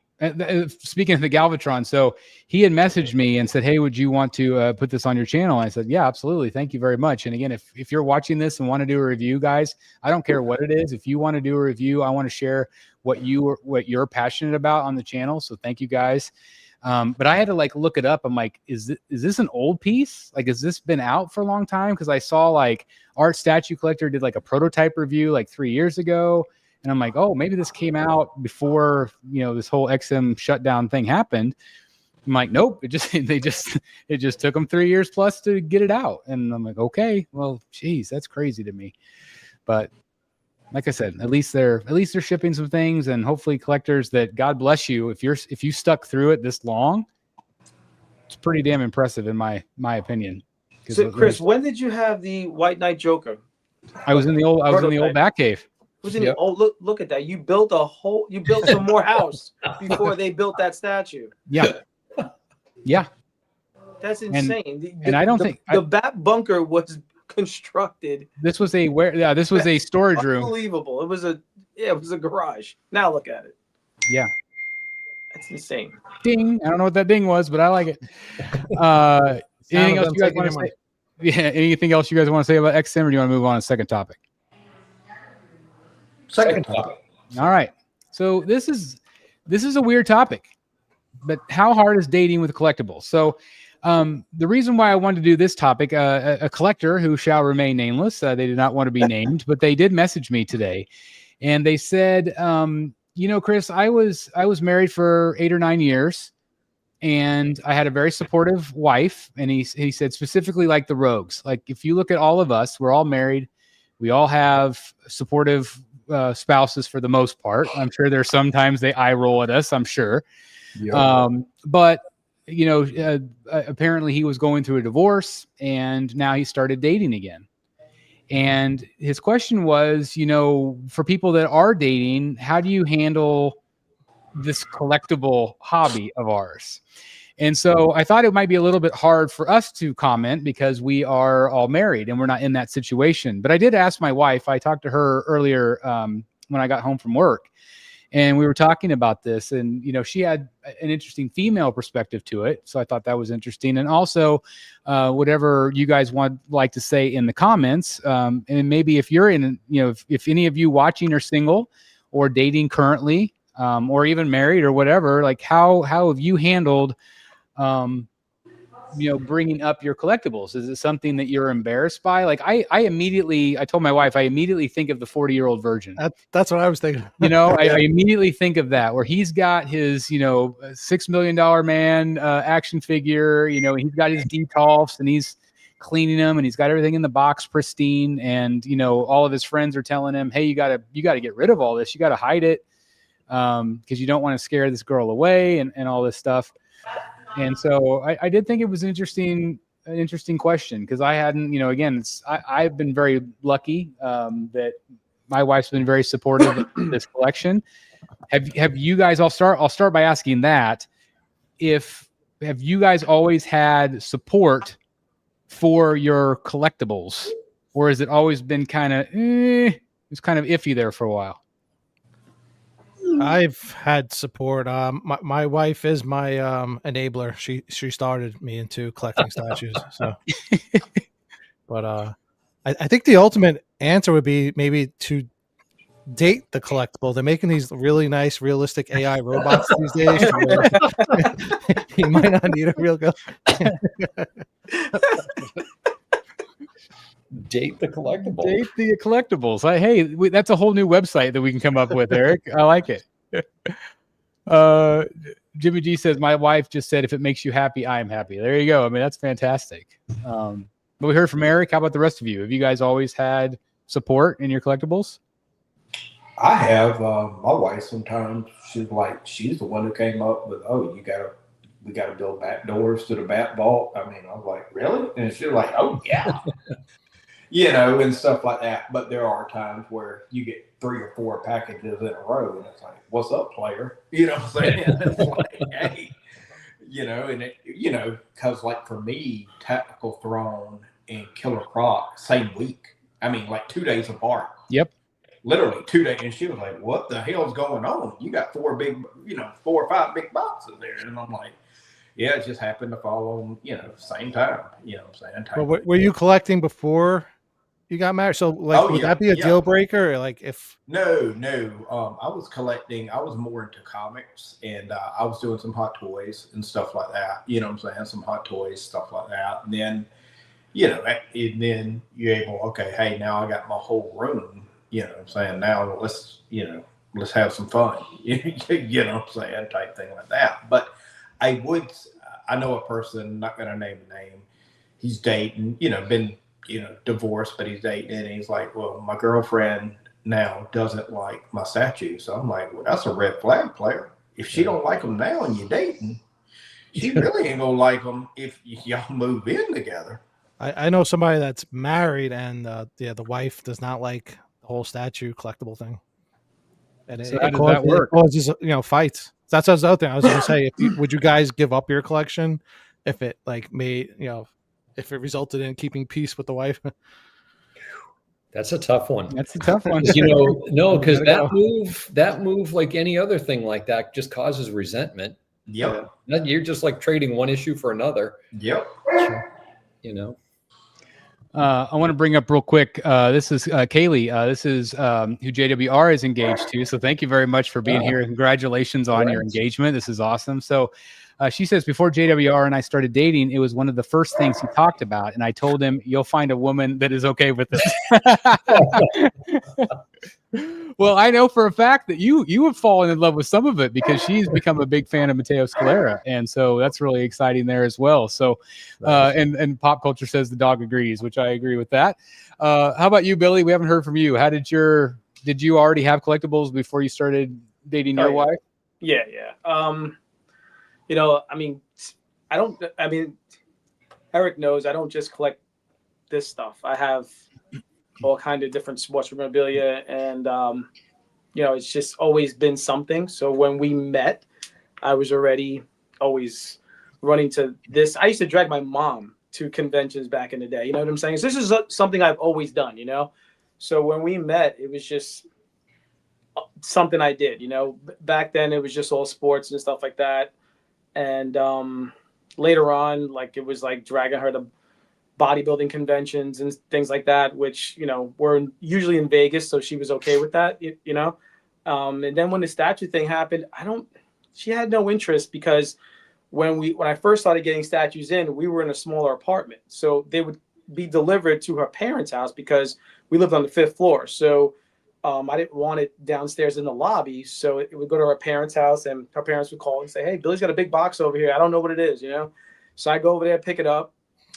Speaking of the Galvatron, so he had messaged me and said, "Hey, would you want to put this on your channel?" And I said, "Yeah, absolutely. Thank you very much." And again, if you're watching this and want to do a review, guys, I don't care what it is. If you want to do a review, I want to share what you're passionate about on the channel. So thank you, guys. But I had to look it up. I'm like, is this an old piece? Like, has this been out for a long time? Because I saw Art Statue Collector did a prototype review 3 years ago. And I'm like, oh, maybe this came out before, this whole XM shutdown thing happened. I'm like, nope, it just took them 3 years plus to get it out. And I'm like, okay, well, geez, that's crazy to me. But like I said, at least they're shipping some things, and hopefully collectors that, God bless you, if you stuck through it this long, it's pretty damn impressive in my opinion. So Chris, when did you have the White Knight Joker? I was in the old Batcave. Look at that. You built some more house before they built that statue. Yeah. Yeah. That's insane. And I don't think the Bat Bunker was constructed. This was a storage room. Unbelievable. It was a garage. Now look at it. Yeah. That's insane. Ding. I don't know what that ding was, but I like it. Anything else you guys want to say? Yeah, anything else you guys want to say about XM, or do you want to move on to the second topic? Second topic. All right. So this is a weird topic, but how hard is dating with collectibles? So the reason why I wanted to do this topic, a collector who shall remain nameless, they did not want to be named, but they did message me today, and they said, Chris, I was married for 8 or 9 years, and I had a very supportive wife, and he said specifically like the Rogues, like if you look at all of us, we're all married, we all have supportive spouses for the most part. I'm sure there's sometimes they eye roll at us, I'm sure. Yep. But apparently he was going through a divorce, and now he started dating again. And his question was, for people that are dating, how do you handle this collectible hobby of ours? And so I thought it might be a little bit hard for us to comment because we are all married and we're not in that situation. But I did ask my wife. I talked to her earlier when I got home from work, and we were talking about this, and she had an interesting female perspective to it. So I thought that was interesting. And also, whatever you guys like to say in the comments, and maybe if you're in, if any of you watching are single or dating currently, or even married or whatever, like how have you handled, bringing up your collectibles? Is it something that you're embarrassed by? Like I told my wife, I immediately think of the 40-year-old virgin. That's what I was thinking. I immediately think of that, where he's got his, $6 million man action figure, he's got his detolfs and he's cleaning them, and he's got everything in the box pristine. And, all of his friends are telling him, hey, you gotta get rid of all this. You got to hide it. Because you don't want to scare this girl away and all this stuff. And so I did think it was an interesting question, because I hadn't, again, I've been very lucky that my wife's been very supportive of this collection. Have you guys, I'll start by asking that, have you guys always had support for your collectibles, or has it always been kind of, it's kind of iffy there for a while? I've had support. My wife is my enabler. She started me into collecting statues. So, but I think the ultimate answer would be maybe to date the collectible. They're making these really nice, realistic AI robots these days. You might not need a real girl. Date the collectibles. Date the collectibles. That's a whole new website that we can come up with, Eric. I like it. Jimmy G says, my wife just said, if it makes you happy, I am happy. There you go. I mean, that's fantastic. But we heard from Eric. How about the rest of you? Have you guys always had support in your collectibles? I have. My wife sometimes, she's the one who came up with, we gotta build back doors to the bat vault. I mean, I was like, really? And she's like, oh yeah. And stuff like that. But there are times where you get 3 or 4 packages in a row, and it's like, what's up, player? You know what I'm saying? It's like, hey, and it, because like for me, Tactical Throne and Killer Croc, same week. I mean, like 2 days apart. Yep. Literally 2 days. And she was like, what the hell's going on? You got 4 or 5 big boxes there. And I'm like, yeah, it just happened to fall on, same time. You know what I'm saying? But were you collecting before you got married? So would that be a deal breaker? Or like if No. I was collecting. I was more into comics, and I was doing some Hot Toys and stuff like that. You know what I'm saying? Some Hot Toys, stuff like that. And then, and then you're able, okay, hey, now I got my whole room. You know what I'm saying? Now let's have some fun. You know what I'm saying? Type thing like that. But I know a person, not going to name the name. He's dating, been, divorced, but he's dating, and he's like, well, my girlfriend now doesn't like my statue. So I'm like, well, that's a red flag, player. If she don't like them now and you're dating, she really ain't gonna like them if y'all move in together. I know somebody that's married, and the wife does not like the whole statue collectible thing. And so how does that work? It causes, fights. That's the other thing I was going to say. Would you guys give up your collection if it if it resulted in keeping peace with the wife? That's a tough one. That's a tough one. No, because that move, like any other thing like that, just causes resentment. Yep. You're just like trading one issue for another. Yep. I want to bring up real quick. This is Kaylee. This is who JWR is engaged to. So thank you very much for being here. Congratulations on your engagement. This is awesome. So she says, before JWR and I started dating, it was one of the first things he talked about. And I told him, you'll find a woman that is okay with this. Well, I know for a fact that you have fallen in love with some of it because she's become a big fan of Matteo Scalera. And so that's really exciting there as well. So, and pop culture says the dog agrees, which I agree with that. How about you, Billy? We haven't heard from you. How did you already have collectibles before you started dating your wife? Yeah. You know, I mean, Eric knows I don't just collect this stuff. I have all kind of different sports memorabilia, and you know, it's just always been something. So when we met, I was already always running to this. I used to drag my mom to conventions back in the day. You know what I'm saying? So this is something I've always done, you know? So when we met, it was just something I did, you know? Back then it was just all sports and stuff like that. And later on, like, it was like dragging her to bodybuilding conventions and things like that, which, you know, were usually in Vegas. So she was okay with that, you know? And then when the statue thing happened, she had no interest, because when I first started getting statues in, we were in a smaller apartment. So they would be delivered to her parents' house because we lived on the 5th floor. So I didn't want it downstairs in the lobby. So it would go to her parents' house, and her parents would call and say, hey, Billy's got a big box over here. I don't know what it is, you know? So I go over there, pick it up.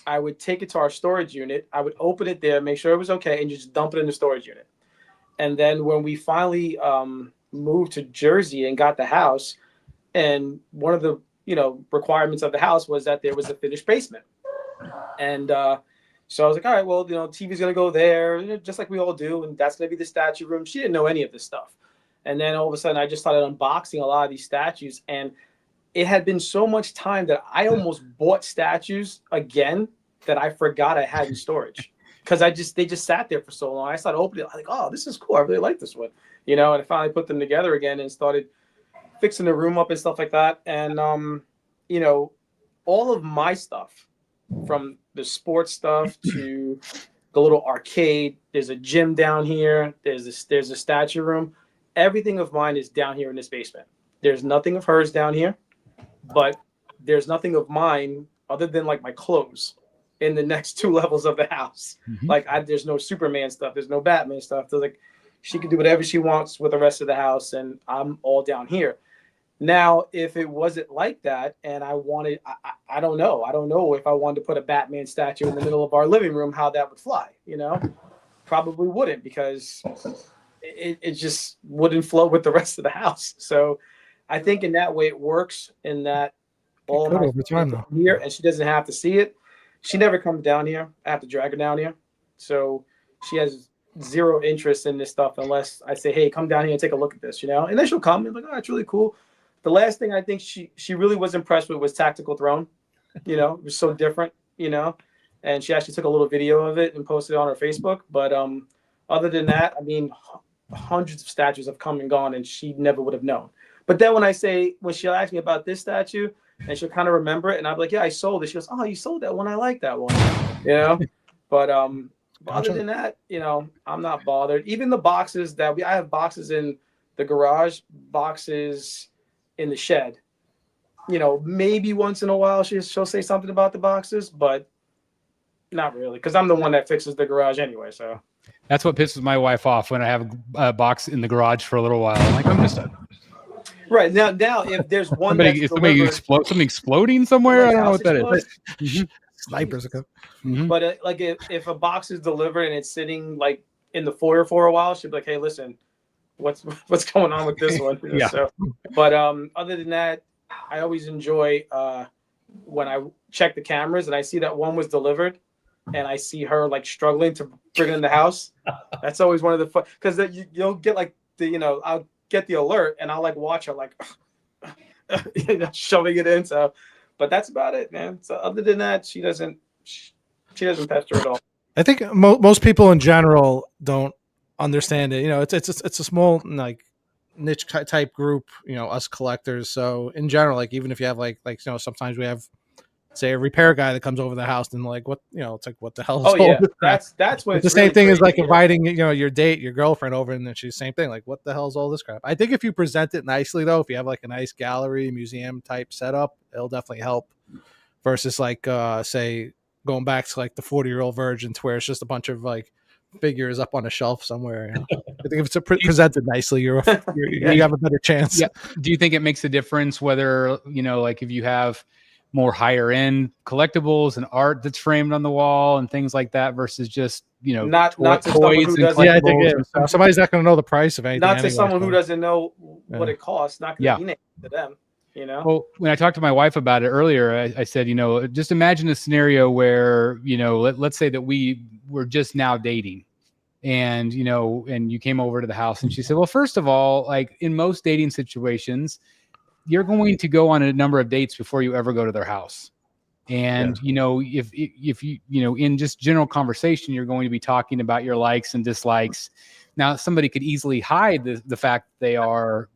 I would take it to our storage unit. I would open it there, make sure it was okay, and just dump it in the storage unit. And then when we finally moved to Jersey and got the house, and one of the, you know, requirements of the house was that there was a finished basement. And so I was like, all right, well, you know, TV's going to go there, just like we all do, and that's going to be the statue room. She didn't know any of this stuff. And then all of a sudden, I just started unboxing a lot of these statues, and it had been so much time that I almost bought statues again that I forgot I had in storage, because they just sat there for so long. I started opening it. I'm like, oh, this is cool. I really like this one, you know. And I finally put them together again and started fixing the room up and stuff like that. And you know, all of my stuff, from the sports stuff to the little arcade. There's a gym down here. There's a statue room. Everything of mine is down here in this basement. There's nothing of hers down here, but there's nothing of mine other than like my clothes in the next 2 levels of the house. Mm-hmm. Like there's no Superman stuff. There's no Batman stuff. There's like, she can do whatever she wants with the rest of the house, and I'm all down here. Now, if it wasn't like that, and I wanted, I don't know. I don't know if I wanted to put a Batman statue in the middle of our living room, how that would fly, you know? Probably wouldn't, because it just wouldn't flow with the rest of the house. So I think in that way it works, in that all my stuff here, and she doesn't have to see it. She never comes down here. I have to drag her down here. So she has zero interest in this stuff unless I say, hey, come down here and take a look at this, you know? And then she'll come and be like, oh, it's really cool. The last thing I think she really was impressed with was Tactical Throne. You know, it was so different, you know? And she actually took a little video of it and posted it on her Facebook. But other than that, I mean, hundreds of statues have come and gone, and she never would have known. But then when she'll ask me about this statue, and she'll kind of remember it, and I'll be like, yeah, I sold it. She goes, oh, you sold that one? I like that one, you know? But other than that, you know, I'm not bothered. Even the boxes I have boxes in the garage, boxes in the shed. You know, maybe once in a while she'll say something about the boxes, but not really, because I'm the one that fixes the garage anyway. So that's what pisses my wife off, when I have a box in the garage for a little while. I'm like, I'm just right now. If there's one something exploding somewhere, I don't know what that is. Mm-hmm. Snipers. Mm-hmm. But like if a box is delivered and it's sitting like in the foyer for a while, she'll be like, hey, listen, what's going on with this one? Yeah. So, but other than that, I always enjoy when I check the cameras and I see that one was delivered, and I see her like struggling to bring it in the house. That's always one of the fun, because you'll get like I'll get the alert and I'll like watch her like shoving it in. So, but that's about it, man. So other than that, she doesn't pester at all. I think most people in general don't understand it. You know, it's a small like niche type group, you know, us collectors. So in general, like even if you have like sometimes we have say a repair guy that comes over the house and like, what, it's like, what the hell is Oh all yeah, this crap? that's when It's the it's same really thing as like crazy, inviting, your date, your girlfriend over, and then she's the same thing. Like, what the hell's all this crap? I think if you present it nicely though, if you have like a nice gallery, museum type setup, it'll definitely help versus like, say going back to like the 40-year-old virgins where it's just a bunch of like figures up on a shelf somewhere. I think if it's presented nicely, you have a better chance. Yeah. Do you think it makes a difference whether, like if you have more higher end collectibles and art that's framed on the wall and things like that versus just, not to someone toys who and doesn't. Yeah, I think collectibles? somebody's not going to know the price of anything. Not to anyway, someone so. who doesn't know what it costs. Not going to be named to them. Well, when I talked to my wife about it earlier, I said, just imagine a scenario where, let's say that we were just now dating and, and you came over to the house and she said, well, first of all, like in most dating situations, you're going to go on a number of dates before you ever go to their house. And, if you, in just general conversation, you're going to be talking about your likes and dislikes. Now, somebody could easily hide the fact that they are,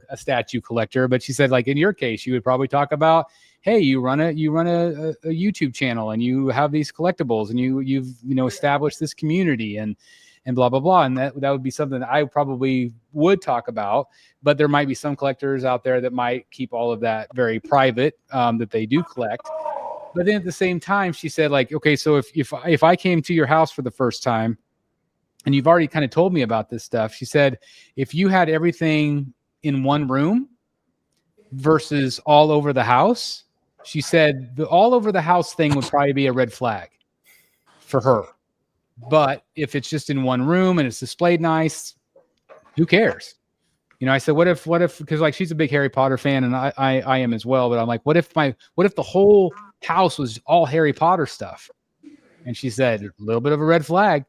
a statue collector. But she said, like in your case, you would probably talk about, hey, you run a YouTube channel and you have these collectibles and you've established this community and blah blah blah. And that would be something that I probably would talk about. But there might be some collectors out there that might keep all of that very private, that they do collect. But then at the same time, she said, like, okay, so if I came to your house for the first time, and you've already kind of told me about this stuff, she said, if you had everything in one room versus all over the house, she said the all over the house thing would probably be a red flag for her. But if it's just in one room and it's displayed nice, who cares? I said, what if, because like she's a big Harry Potter fan and I am as well. But I'm like, what if the whole house was all Harry Potter stuff? And she said, a little bit of a red flag.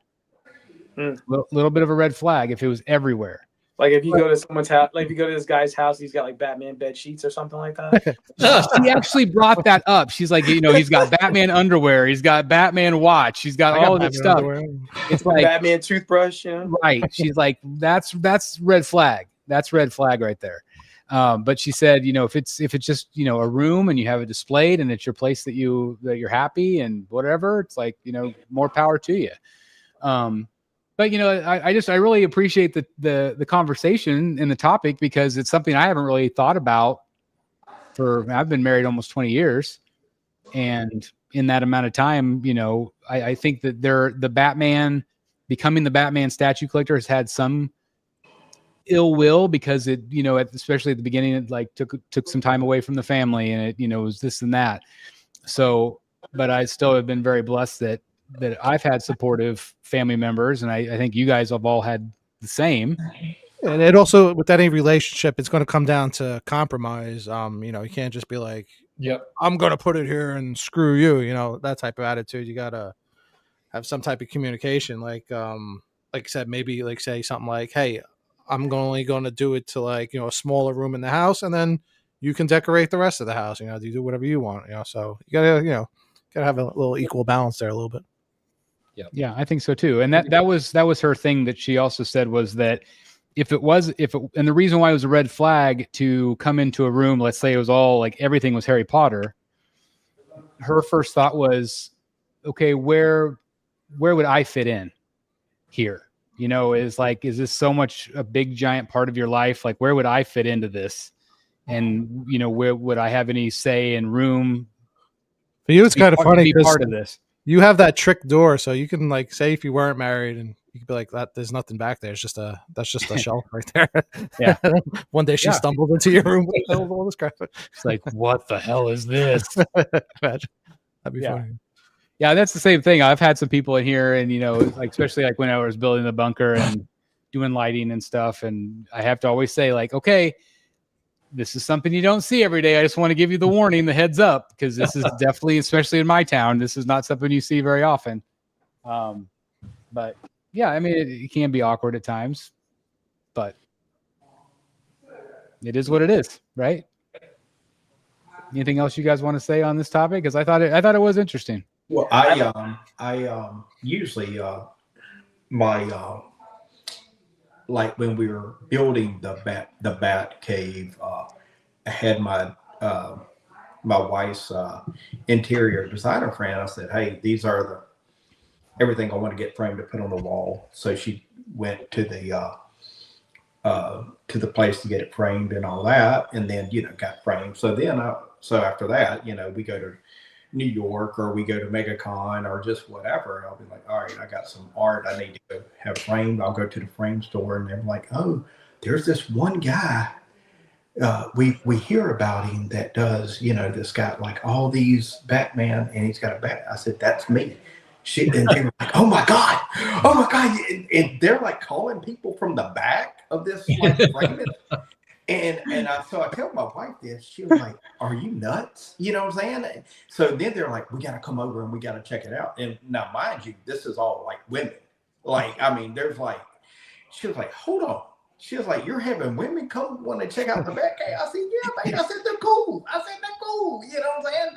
Little bit of a red flag if it was everywhere. Like if you go to someone's house, like if you go to this guy's house, he's got like Batman bed sheets or something like that. She actually brought that up. She's like, he's got Batman underwear, he's got Batman watch, he's got all of this stuff. Underwear. It's like Batman toothbrush, Right. She's like, that's red flag. That's red flag right there. But she said, if it's just, a room and you have it displayed and it's your place that you're happy and whatever, it's like, more power to you. But I really appreciate the conversation and the topic because it's something I haven't really thought about I've been married almost 20 years. And in that amount of time, I think that becoming the Batman statue collector has had some ill will because it, especially at the beginning, it like took some time away from the family and it, was this and that. So, but I still have been very blessed that I've had supportive family members, and I think you guys have all had the same. And it also, with any relationship, it's going to come down to compromise. You can't just be like, "Yep, I'm going to put it here and screw you." That type of attitude. You got to have some type of communication. Like I said, maybe like say something like, "Hey, I'm only going to do it to like a smaller room in the house, and then you can decorate the rest of the house. You do whatever you want. So you gotta have a little equal balance there a little bit." Yeah, I think so too. And that was her thing that she also said was that and the reason why it was a red flag to come into a room, let's say it was all like everything was Harry Potter. Her first thought was, okay, where would I fit in here? Is this so much a big giant part of your life? Like, where would I fit into this? And, where would I have any say and room? For you, it's kind of funny because part of this. You have that trick door, so you can like say if you weren't married, and you could be like, "That there's nothing back there. It's just that's just a shelf right there." Yeah. One day she stumbled into your room with all this crap. It's like, what the hell is this? Imagine. That'd be funny. Yeah, that's the same thing. I've had some people in here, and like especially like when I was building the bunker and doing lighting and stuff, and I have to always say like, okay, this is something you don't see every day. I just want to give you the warning, the heads up, because this is definitely, especially in my town, this is not something you see very often. But yeah, I mean, it can be awkward at times, but it is what it is, right? Anything else you guys want to say on this topic? Because I thought it was interesting. Well, I usually my like when we were building the bat cave, I had my my wife's interior designer friend. I said, hey, these are everything I want to get framed to put on the wall. So she went to the place to get it framed and all that, and then got framed. So then after that, we go to New York or we go to MegaCon or just whatever. And I'll be like, all right, I got some art I need to go have framed. I'll go to the frame store, and they're like, oh, there's this one guy. We hear about him that does, this got like all these Batman, and he's got a bat. I said, that's me. And they were like, oh my God. And they're like calling people from the back of this like frame. So I tell my wife this. She was like, are you nuts? You know what I'm saying? So then they're like, we got to come over and we got to check it out. And now, mind you, this is all like women. Like, I mean, there's like, she was like, hold on. She was like, you're having women come want to check out the Batcave? I said, yeah, man. I said, they're cool. You know what I'm saying?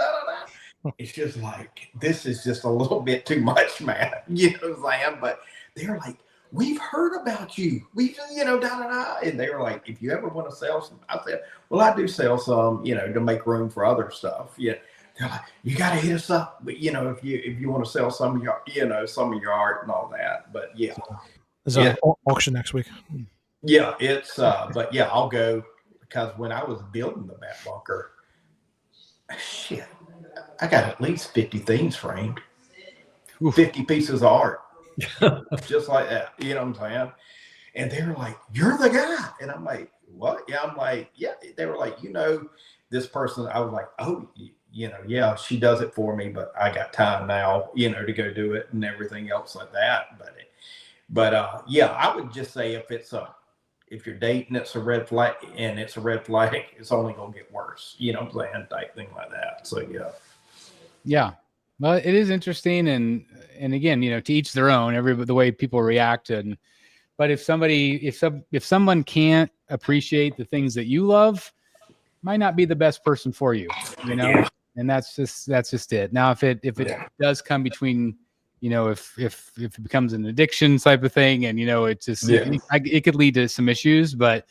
It's just like, this is just a little bit too much, man. You know what I'm saying? But they're like, we've heard about you. And they were like, if you ever want to sell some, I said, well, I do sell some, to make room for other stuff. Yeah. They're like, you got to hit us up. But, if you want to sell some of your, some of your art and all that. But yeah. There's an auction next week. Yeah, but yeah, I'll go, because when I was building the Bat Bunker, shit, I got at least 50 things framed, 50 pieces of art, just like that. You know what I'm saying? And they were like, you're the guy. And I'm like, what? Yeah, I'm like, yeah. They were like, this person. I was like, oh, yeah, she does it for me, but I got time now, to go do it and everything else like that. But yeah, I would just say if you're dating, it's a red flag, and it's a red flag, it's only going to get worse. You know what I'm saying? Type thing like that. So yeah. Yeah. Well, it is interesting. And again, to each their own, the way people react. But if someone can't appreciate the things that you love, might not be the best person for you, Yeah. And that's just it. Now, if it does come between, if it becomes an addiction type of thing, and it's just it could lead to some issues. But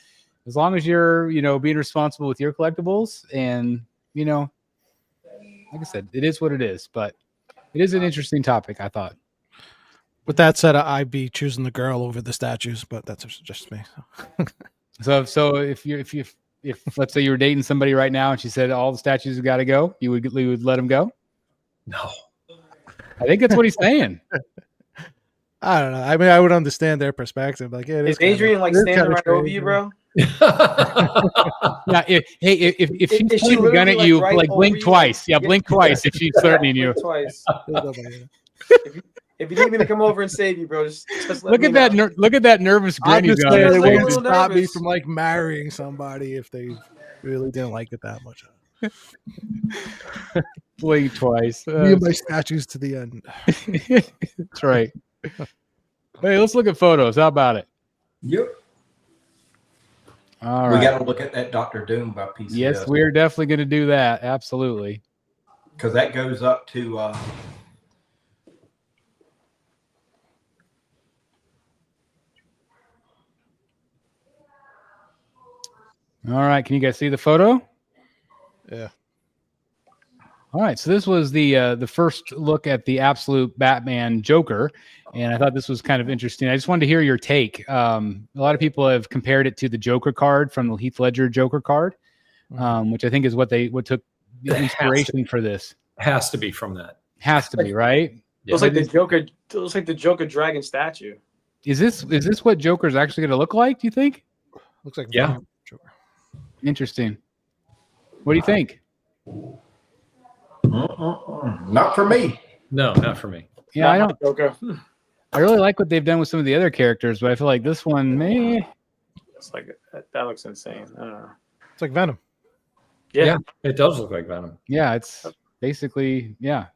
as long as you're being responsible with your collectibles, and like I said, it is what it is. But it is an interesting topic, I thought. With that said, I'd be choosing the girl over the statues, but that's just me. So if let's say you were dating somebody right now and she said all the statues have got to go, you would let them go? No. I think that's what he's saying. I don't know. I mean, I would understand their perspective. Like, yeah, is Adrian standing right over you, bro? Yeah. If she's pointing a gun at you, like blink twice. Yeah, blink twice if she's threatening you. Twice. If you need me to come over and save you, bro, just look at that. Look at that nervous grin you got. They wouldn't stop me from like marrying somebody if they really didn't like it that much. Blink twice. Me and my statues to the end. That's right. Hey, let's look at photos. How about it? Yep. All right. We got to look at that Dr. Doom by PCS. Yes, we're definitely going to do that. Absolutely. Because that goes up to all right. Can you guys see the photo? Yeah. All right. So this was the first look at the absolute Batman Joker, and I thought this was kind of interesting. I just wanted to hear your take. A lot of people have compared it to the Joker card from the Heath Ledger Joker card, which I think is what took the inspiration for this. Has to be from that. Has to be, right? It looks like the Joker. It looks like the Joker dragon statue. Is this what Joker's actually going to look like? Do you think? Looks like Yeah. Joker. Interesting. What do you think? not for me. No, not for me. Yeah, I don't. Joker. I really like what they've done with some of the other characters, but I feel like this one, It's like that looks insane. I don't know. It's like Venom. Yeah. It does look like Venom. yeah, it's basically, yeah.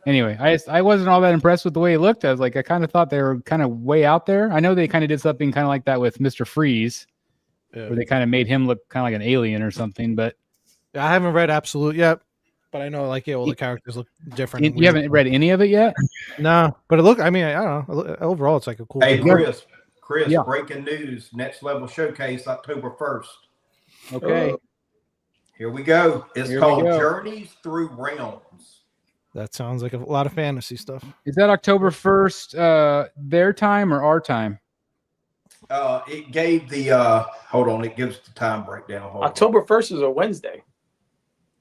Anyway, I wasn't all that impressed with the way he looked. I kind of thought they were kind of way out there. I know they kind of did something kind of like that with Mr. Freeze, where they kind of made him look kind of like an alien or something. But I haven't read Absolute yet, but I know all the characters look different. You haven't read any of it yet? No, but I don't know. Overall, it's like a cool. Hey, game. Chris, Yeah. breaking news. Next Level Showcase, October 1st. Okay. Here we go. It's Here we called go. Journeys Through Realms. That sounds like a lot of fantasy stuff. Is that October 1st, their time or our time? It gave the hold on, it gives the time breakdown. Hold October 1st is a Wednesday.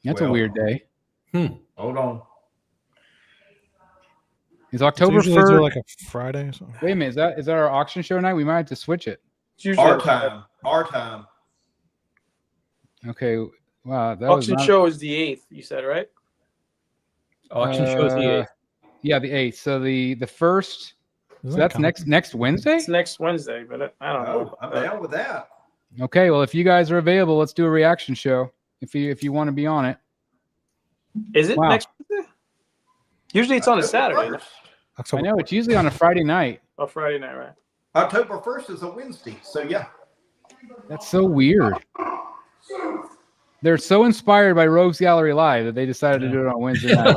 That's a Well, weird day. on. Hold on. Is October It's usually 1st? do like a Friday or something. Wait a minute. Is that our auction show night? We might have to switch it. It's usually Our time. Our time. Okay. Wow. That was auction not, show is the 8th. You said right? Auction shows the 8th. Yeah, the 8th. So the first. Isn't So that that's comic? next Wednesday. It's next Wednesday, but I don't know. Oh, I'm down with that. Okay. Well, if you guys are available, let's do a reaction show. If you want to be on it. Is it Wow. next Wednesday? Usually it's on a Saturday. no? I October. know it's usually on a Friday night. Oh, Friday night, right? October 1st is a Wednesday. So yeah. That's so weird. They're so inspired by Rogues Gallery Live that they decided to do it on Wednesday night.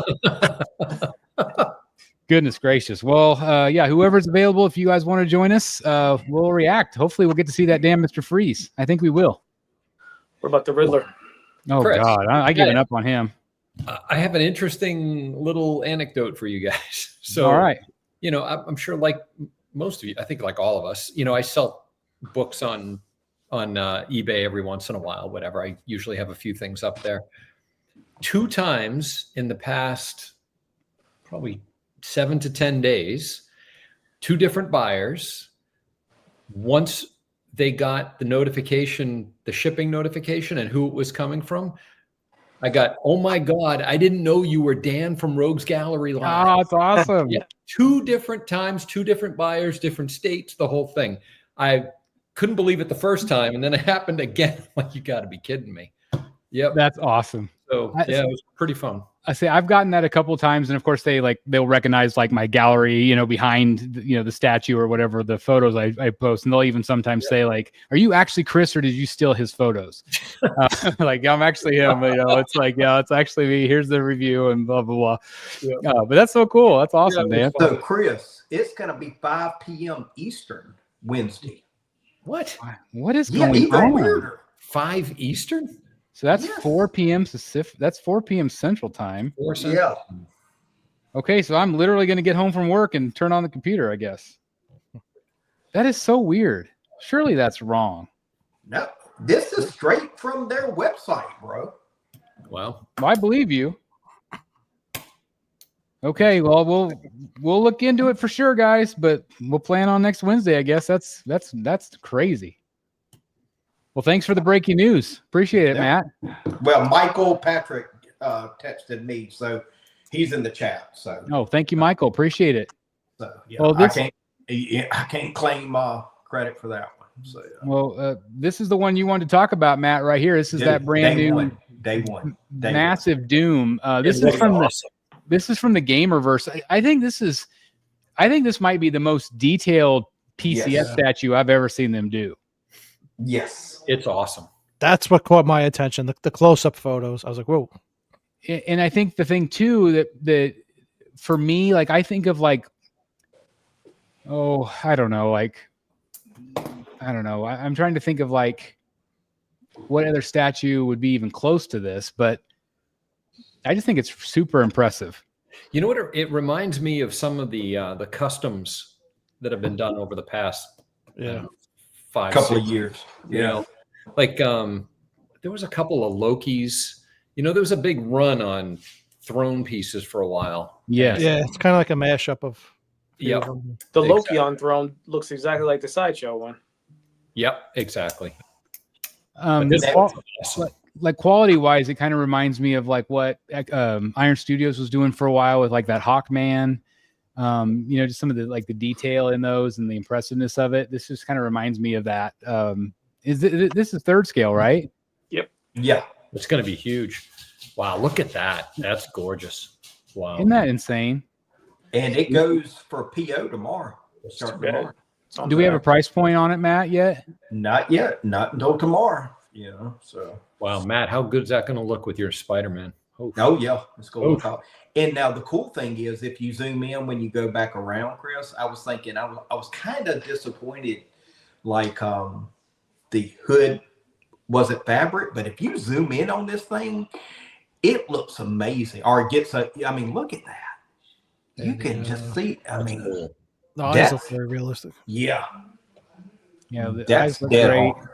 Goodness gracious. Well, yeah, whoever's available, if you guys want to join us, we'll react. Hopefully we'll get to see that damn Mr. Freeze. I think we will. What about the Riddler? Oh, Chris. God. I given up on him. I have an interesting little anecdote for you guys. So, All right. you know, I'm sure like most of you, I think like all of us, you know, I sell books on eBay every once in a while, whatever. I usually have a few things up there. 2 times in the past, probably 7 to 10 days, 2 different buyers. Once they got the notification, the shipping notification and who it was coming from, I got, oh my God, I didn't know you were Dan from Rogues Gallery Live. Oh, it's awesome. Yeah, 2 different times, 2 different buyers, different states, the whole thing. I couldn't believe it the first time, and then it happened again. Like, you got to be kidding me. Yep. That's awesome. So yeah, it was pretty fun. I say I've gotten that a couple of times, and of course they'll recognize like my gallery, you know, behind the statue or whatever the photos I post, and they'll even sometimes say like, "Are you actually Chris, or did you steal his photos?" Like I'm actually him. You know, it's like yeah, it's actually me. Here's the review and blah blah blah. Yeah. But that's so cool. That's awesome, Yeah, man. So Chris, it's gonna be 5 p.m. Eastern Wednesday. What? What is Yeah, going even on? weirder. 5 Eastern? So that's Yes. 4 p.m. That's 4 p.m. Central Time. 4 Central? Yeah. Okay, so I'm literally going to get home from work and turn on the computer, I guess. That is so weird. Surely that's wrong. No, this is straight from their website, bro. Wow. I believe you. Okay, well we'll look into it for sure, guys, but we'll plan on next Wednesday, I guess. That's crazy. Well, thanks for the breaking news. Appreciate it, Yeah. Matt. Well, Michael Patrick texted me, so he's in the chat. So, Oh, thank you, Michael. Appreciate it. yeah, Well, this- I can't claim credit for that one. So, Well, this is the one you wanted to talk about, Matt, right here. This is that brand day new one, day one. massive Doom. This It is was from awesome. this is from the Gamerverse. I think this might be the most detailed PCS Yes. statue I've ever seen them do. Yes. It's awesome. That's what caught my attention. The close-up photos. I was like, whoa. And I think the thing too that for me, like I think of like, I don't know. I'm trying to think of like what other statue would be even close to this, but I just think it's super impressive. You know what? It reminds me of some of the customs that have been done over the past Yeah. 5 Couple of 6 years. You know, like there was a couple of Lokis. You know, there was a big run on throne pieces for a while. Yes. Yeah, it's kind of like a mashup of. Yep. The Exactly. Loki on Throne looks exactly like the Sideshow one. Yep. Exactly. But This qual- was awesome. like quality wise, it kind of reminds me of like what Iron Studios was doing for a while with like that Hawkman. Just some of the like the detail in those and the impressiveness of it. This just kind of reminds me of that. This is 3rd scale, right? Yeah. It's going to be huge. Wow. Look at that. That's gorgeous. Wow. Isn't that insane? And it goes for PO tomorrow. Start bad. tomorrow. Do we have a price point on it, Matt, yet? Not yet. Not until tomorrow. So. Wow, Matt, how good is that going to look with your Spider-Man? Oh yeah, it's going Oof. to look. And now the cool thing is, if you zoom in when you go back around, Chris, I was thinking I was kind of disappointed, like the hood was it fabric? But if you zoom in on this thing, it looks amazing. Or it gets look at that. You can just see. The eyes look very realistic. Yeah. Yeah, the That's eyes look dead great. on.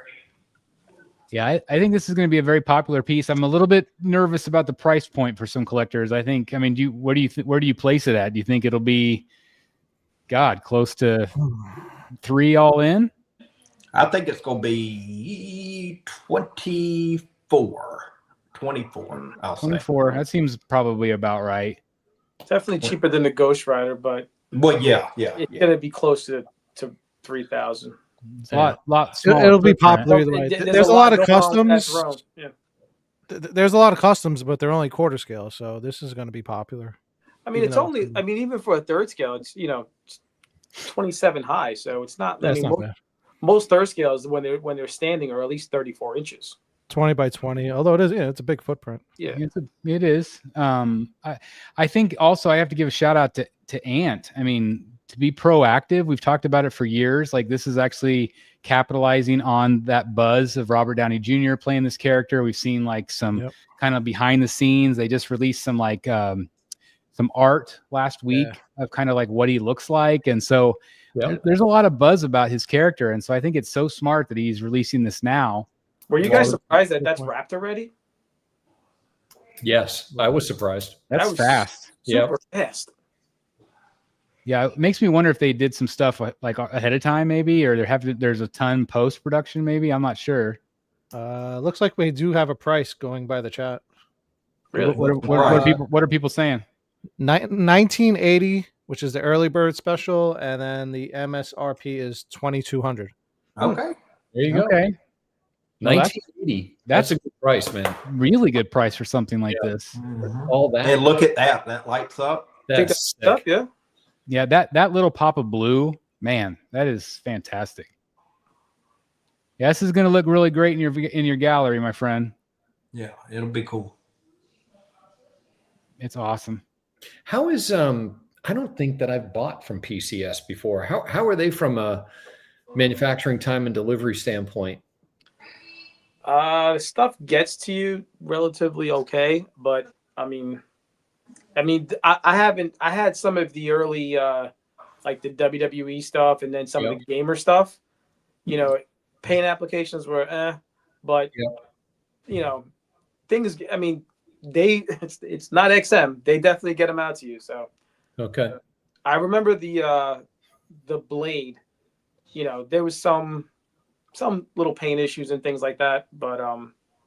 Yeah, I think this is going to be a very popular piece. I'm a little bit nervous about the price point for some collectors. I think. I mean, where do you place it at? Do you think it'll be, close to 3 all in? I think it's going to be 24. 24. I'll 24. say. That seems probably about right. Definitely cheaper than the Ghost Rider, but it's going to be close to 3,000. It's a lot smaller. It'll be popular either way. There's a lot of customs. Yeah. There's a lot of customs, but they're only quarter scale, so this is going to be popular. I mean, even for a third scale, it's 27 high, so it's not. That's not bad. Most third scales when they're standing are at least 34 inches. 20 by 20, although it's a big footprint. Yeah, it is. I think also I have to give a shout out to Ant. I mean, to be proactive, we've talked about it for years. Like, this is actually capitalizing on that buzz of Robert Downey Jr. playing this character. We've seen like some kind of behind the scenes. They just released some some art last week of kind of like what he looks like. And so there's a lot of buzz about his character. And so I think it's so smart that he's releasing this now. Were you guys surprised that that's wrapped already? Yes, I was surprised. That was fast. Super fast. Yeah, it makes me wonder if they did some stuff like ahead of time, maybe, or there's a ton post production, maybe. I'm not sure. Looks like we do have a price going by the chat. Really? What are people saying? 1980, which is the early bird special, and then the MSRP is 2,200. Okay, there you go. Okay, 1980. That's a good price, man. Really good price for something like this. Mm-hmm. All that. And look at that. That lights up. That's stuff. Yeah. Yeah, that little pop of blue, man, that is fantastic. Yeah, this is going to look really great in your gallery, my friend. Yeah, it'll be cool. It's awesome. How is I don't think that I've bought from PCS before. How are they from a manufacturing time and delivery standpoint? Stuff gets to you relatively okay, but I had some of the early like the WWE stuff and then some of the gamer stuff. Paint applications were but things, it's not XM. They definitely get them out to you. So okay. I remember the blade, there was some little paint issues and things like that, but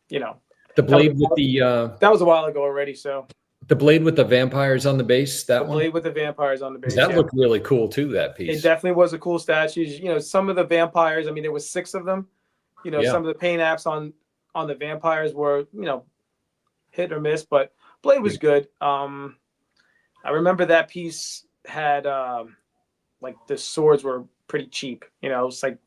the blade that was a while ago already, so the blade with the vampires on the base, blade with the vampires on the base. That looked really cool too, that piece. It definitely was a cool statue. Some of the vampires, there was 6 of them. Some of the paint apps on the vampires were, hit or miss, but blade was good. I remember that piece had like the swords were pretty cheap. It's like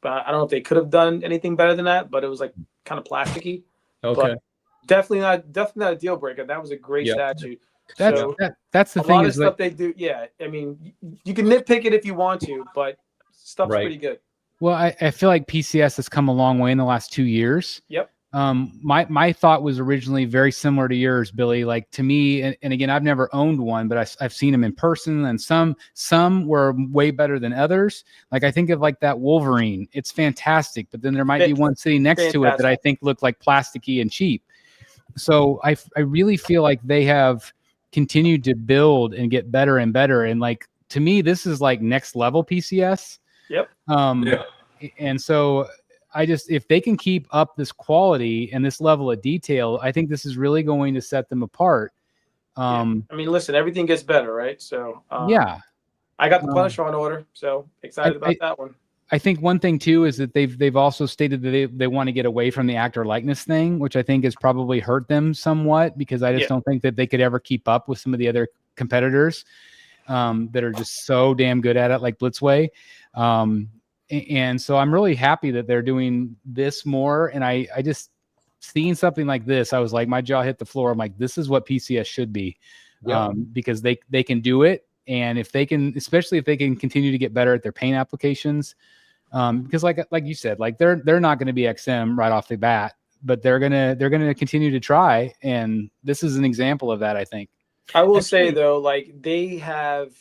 I don't know if they could have done anything better than that, but it was like kind of plasticky. Okay. But definitely not a deal breaker. That was a great statue. That's the thing. A lot of stuff they do. Yeah, you can nitpick it if you want to, but stuff's pretty good. Well, I feel like PCS has come a long way in the last 2 years. Yep. My thought was originally very similar to yours, Billy. Like, to me, and again, I've never owned one, but I've seen them in person, and some were way better than others. Like, I think of like that Wolverine. It's fantastic, but then there might be one sitting next to it that I think looked like plasticky and cheap. So I really feel like they have continued to build and get better and better. And like, to me, this is like next level PCS. Yep. And so if they can keep up this quality and this level of detail, I think this is really going to set them apart. Listen, everything gets better, right? So I got the Punisher on order, so excited about that one. I think one thing too is that they've also stated that they want to get away from the actor likeness thing, which I think has probably hurt them somewhat, because I just don't think that they could ever keep up with some of the other competitors that are just so damn good at it, like Blitzway. And so I'm really happy that they're doing this more. And I just seeing something like this, I was like, my jaw hit the floor. I'm like, this is what PCS should be, because they can do it. And if they can, especially if they can continue to get better at their paint applications, Because like you said, like they're not going to be XM right off the bat, but they're gonna continue to try, and this is an example of that, I think. I will say though, like they have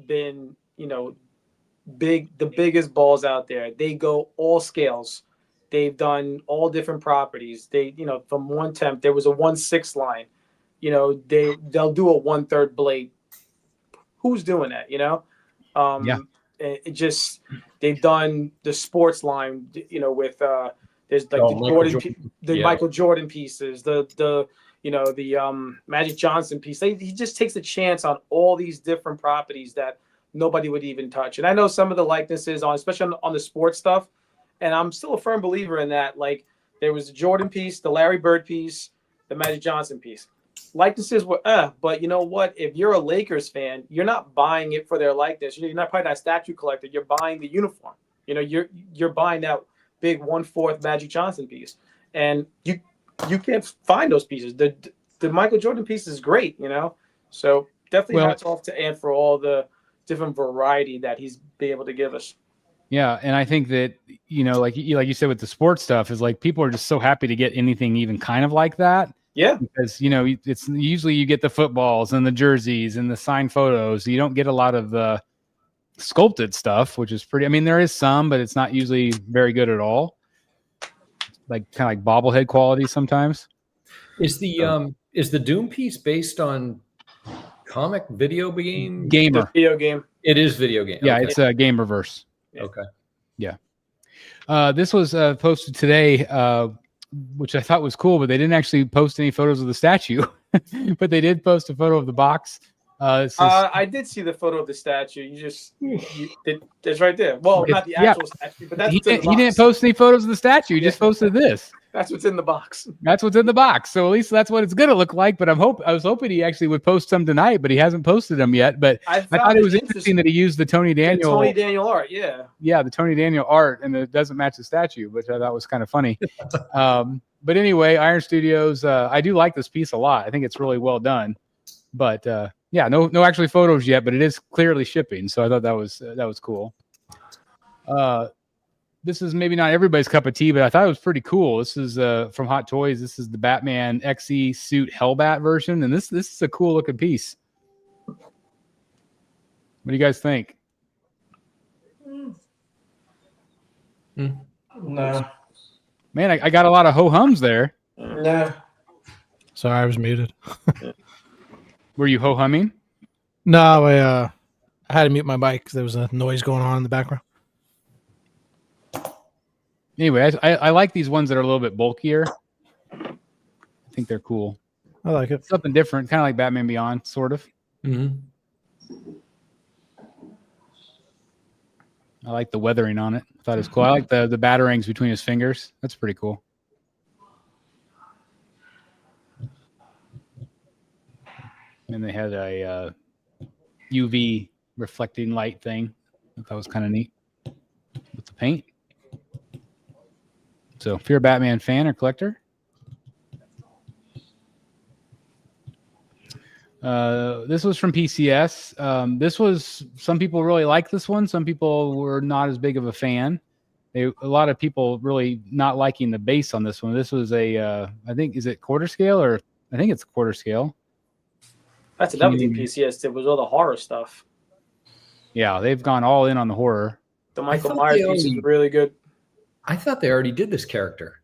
been, the biggest balls out there. They go all scales. They've done all different properties. They, from 1/10, there was a 1/6 line. They'll do a 1/3 blade. Who's doing that? Yeah. It just they've done the sports line. With there's like Michael Jordan pieces, the Magic Johnson piece. He just takes a chance on all these different properties that nobody would even touch. And I know some of the likenesses especially on the sports stuff, and I'm still a firm believer in that. Like there was the Jordan piece, the Larry Bird piece, the Magic Johnson piece. Likenesses were, but you know what? If you're a Lakers fan, you're not buying it for their likeness. You're not probably not a statue collector. You're buying the uniform. You're buying that big 1/4 Magic Johnson piece, and you can't find those pieces. The Michael Jordan piece is great, So definitely hats off to Ant for all the different variety that he's been able to give us. Yeah, and I think that like you said with the sports stuff, is like people are just so happy to get anything even kind of like that. Yeah, because it's usually you get the footballs and the jerseys and the signed photos. You don't get a lot of the sculpted stuff, which is pretty. I mean, there is some, but it's not usually very good at all. Like kind of like bobblehead quality sometimes. Is the Doom piece based on comic video game? Gamer video game. It is video game. Yeah, okay. it's a game reverse. Yeah. Okay. Yeah. This was posted today, which I thought was cool, but they didn't actually post any photos of the statue. But they did post a photo of the box. I did see the photo of the statue. It's right there. Well, not the actual statue, but that's he didn't post any photos of the statue. He just posted this. That's what's in the box. That's what's in the box. So at least that's what it's gonna look like. But I was hoping he actually would post some tonight, but he hasn't posted them yet. But I thought it was interesting that he used the Tony Daniel art. Yeah. Yeah, the Tony Daniel art, and it doesn't match the statue, which I thought was kind of funny. But anyway, Iron Studios. I do like this piece a lot. I think it's really well done. But yeah, no actually photos yet, but it is clearly shipping. So I thought that was cool. This is maybe not everybody's cup of tea, but I thought it was pretty cool. This is from Hot Toys. This is the Batman XE suit Hellbat version, and this is a cool looking piece. What do you guys think? No. Man, I got a lot of ho-hums there. No. Sorry, I was muted. Were you ho-humming? No, I had to mute my mic because there was a noise going on in the background. Anyway, I like these ones that are a little bit bulkier. I think they're cool. I like it. Something different, kind of like Batman Beyond, sort of. Mm-hmm. I like the weathering on it. I thought it was cool. I like the batterings between his fingers. That's pretty cool. And they had a UV reflecting light thing. I thought was kind of neat with the paint. So if you're a Batman fan or collector, this was from PCS. This was, some people really like this one. Some people were not as big of a fan. A lot of people really not liking the base on this one. This was I think, is it quarter scale or I think it's quarter scale. That's another thing PCS did was all the horror stuff. Yeah, they've gone all in on the horror. The Michael Myers piece is really good. I thought they already did this character.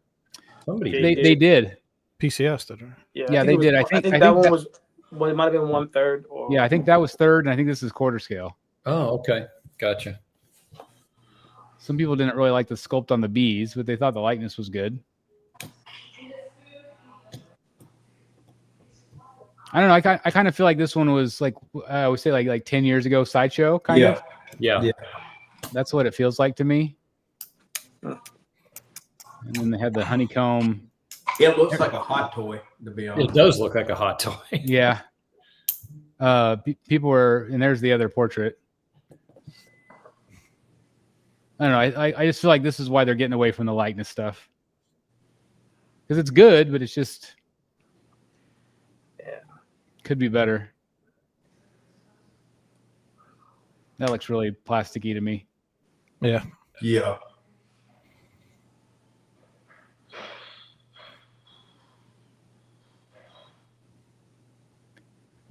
Somebody they did. PCS did, right? Yeah, they did. I think that one was. Well, it might have been 1/3. Yeah, I think that was third, and I think this is quarter scale. Oh, okay, gotcha. Some people didn't really like the sculpt on the bees, but they thought the likeness was good. I don't know. I kind of feel like this one was like, I would say like 10 years ago Sideshow kind of. Yeah. That's what it feels like to me. And then they had the honeycomb. It looks like a hot toy, to be honest. It does look like a hot toy. Yeah. People were, and there's the other portrait. I don't know. I just feel like this is why they're getting away from the likeness stuff. Because it's good, but it's just could be better. That looks really plasticky to me. Yeah. Yeah.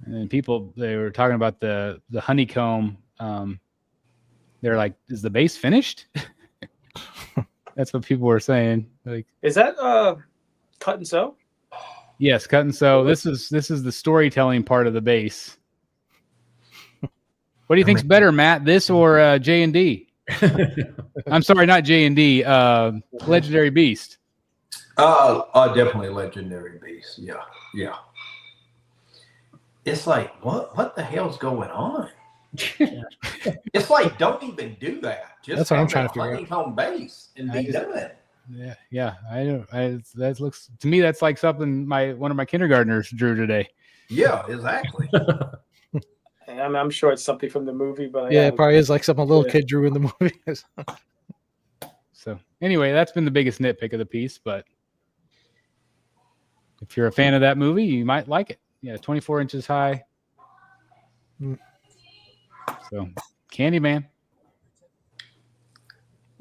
And then they were talking about the honeycomb. They're like, is the base finished? That's what people were saying. Like, Is that cut and sew? yes, cut and sew. This is the storytelling part of the base. What do you think's better, Matt? This or J&D? I'm sorry, not J&D. Legendary Beast. Definitely Legendary Beast. Yeah, yeah. It's like, what the hell's going on? It's like, don't even do that. Just that's what I'm trying to figure out. Honeycomb base and be done. Yeah. That looks to me that's like something one of my kindergartners drew today. Yeah, exactly. I'm sure it's something from the movie, but yeah, it probably is like something a little kid drew in the movie. So anyway, that's been the biggest nitpick of the piece, but if you're a fan of that movie, you might like it. Yeah, 24 inches high. So, Candyman.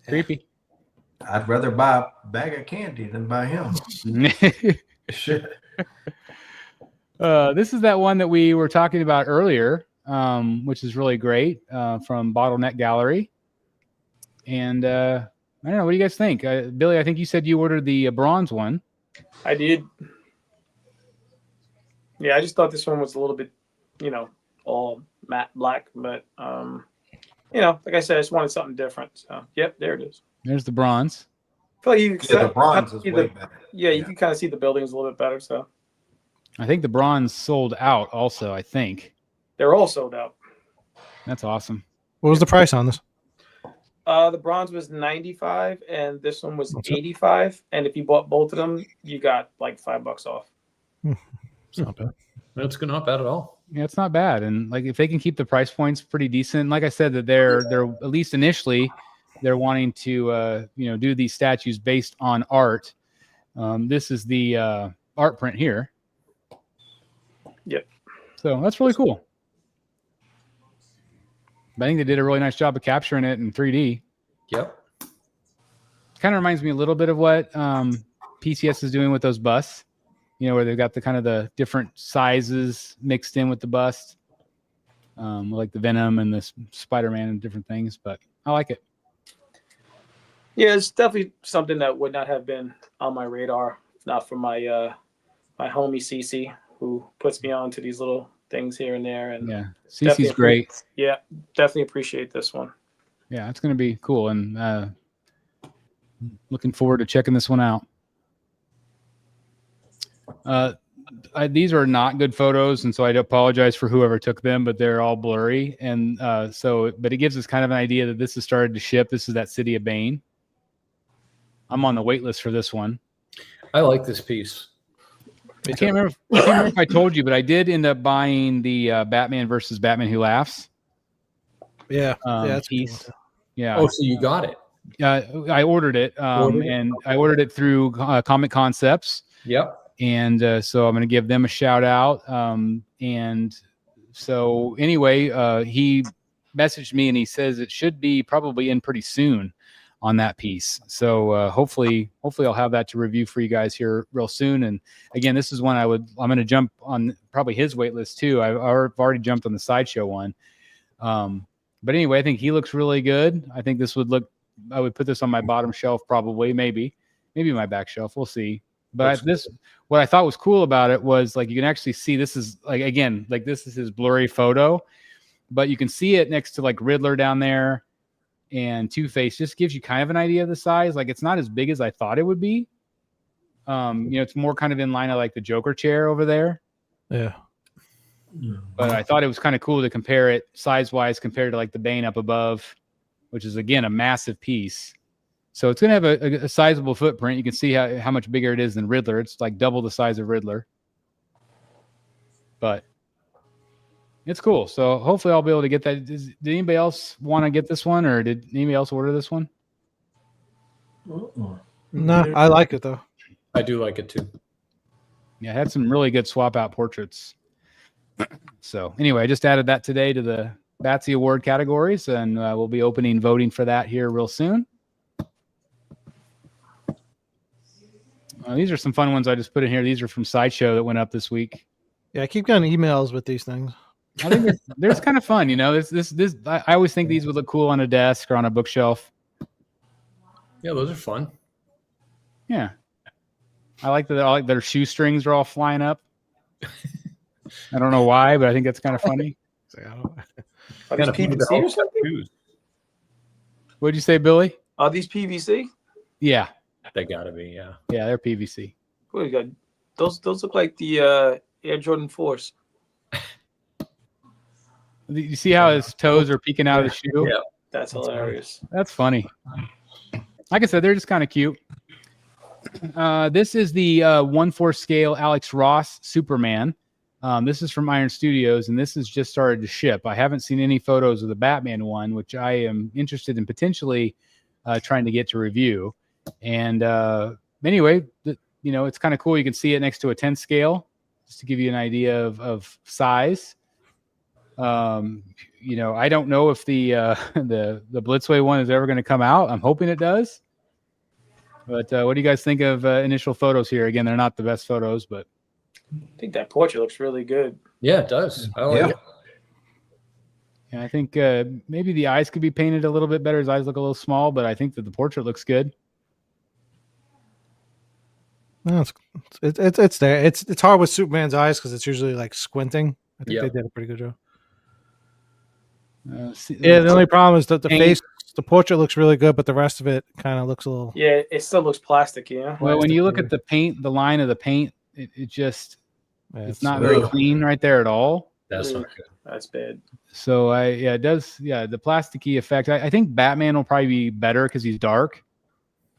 Creepy. I'd rather buy a bag of candy than buy him. Shit. This is that one that we were talking about earlier, which is really great, from Bottleneck Gallery. And I don't know, what do you guys think? Billy, I think you said you ordered the bronze one. I did. Yeah, I just thought this one was a little bit, all matte black, but like I said, I just wanted something different. So, yep, there it is. There's the bronze. I feel like The bronze is way better. Yeah, you can kind of see the buildings a little bit better. So I think the bronze sold out also, I think. they're all sold out. That's awesome. What was the price on this? The bronze was $95 and this one was $85. And if you bought both of them, you got like $5 off. It's not bad. That's not bad at all. Yeah, it's not bad. And like if they can keep the price points pretty decent, like I said, that they're at least initially they're wanting to do these statues based on art. This is the art print here. Yep. So that's really cool. I think they did a really nice job of capturing it in 3D. Yep. Kind of reminds me a little bit of what PCS is doing with those busts. Where they've got the kind of the different sizes mixed in with the bust, like the Venom and the Spider-Man and different things. But I like it. Yeah, it's definitely something that would not have been on my radar, if not for my my homie Cece, who puts me on to these little things here and there. And yeah, Cece's great. Yeah, definitely appreciate this one. Yeah, it's going to be cool, and looking forward to checking this one out. These are not good photos, and so I apologize for whoever took them, but they're all blurry. And but it gives us kind of an idea that this has started to ship. This is that City of Bane. I'm on the wait list for this one. I like this piece. I can't remember if I told you, but I did end up buying the Batman versus Batman Who Laughs. Yeah, that's piece. Yeah. Oh, so you got it? I ordered it, and I ordered it through Comic Concepts. Yep. And so I'm going to give them a shout out. And so anyway, he messaged me and he says it should be probably in pretty soon on that piece. So hopefully I'll have that to review for you guys here real soon. And again, this is one I'm going to jump on probably his wait list too. I've already jumped on the Sideshow one. But anyway, I think he looks really good. I think this I would put this on my bottom shelf, probably, maybe my back shelf. We'll see. But what I thought was cool about it was like you can actually see this is this is his blurry photo, but you can see it next to like Riddler down there, and Two-Face just gives you kind of an idea of the size. Like it's not as big as I thought it would be. It's more kind of in line of like the Joker chair over there. Yeah. But I thought it was kind of cool to compare it size-wise compared to like the Bane up above, which is again a massive piece. So it's going to have a sizable footprint. You can see how much bigger it is than Riddler. It's like double the size of Riddler. But it's cool. So hopefully I'll be able to get that. Did anybody else want to get this one, or did anybody else order this one? No, I like it though. I do like it too. Yeah, it had some really good swap out portraits. So anyway, I just added that today to the Batsy Award categories, and we'll be opening voting for that here real soon. These are some fun ones I just put in here. These are from Sideshow that went up this week. Yeah, I keep getting emails with these things. I think they're kind of fun, you know. This I always think these would look cool on a desk or on a bookshelf. Yeah, those are fun. Yeah, I like that their shoestrings are all flying up. I don't know why, but I think that's kind of funny. Are these PVC or something? What'd you say, Billy? Are these PVC? Yeah, They gotta be. Yeah. yeah, they're PVC. What do you got? Those look like the Air Jordan 4s. You see how his toes are peeking out of the shoe? Yeah. That's hilarious. That's funny. Like I said, they're just kind of cute. This is the 1/4 scale Alex Ross Superman. This is from Iron Studios, and this has just started to ship. I haven't seen any photos of the Batman one, which I am interested in potentially trying to get to review. And anyway, it's kind of cool. You can see it next to a 10 scale, just to give you an idea of size. I don't know if the Blitzway one is ever going to come out. I'm hoping it does. But what do you guys think of initial photos here? Again, they're not the best photos, but I think that portrait looks really good. Yeah, it does. I like it. Yeah, I think maybe the eyes could be painted a little bit better. His eyes look a little small, but I think that the portrait looks good. No, it's there. It's hard with Superman's eyes because it's usually like squinting. I think they did a pretty good job. The only problem is that the face, the portrait looks really good, but the rest of it kind of looks a little. Yeah, it still looks plastic, yeah. Well, when you look at the paint, the line of the paint, it just it's not very clean right there at all. That's not good. That's bad. So it does. Yeah, the plasticky effect. I think Batman will probably be better because he's dark,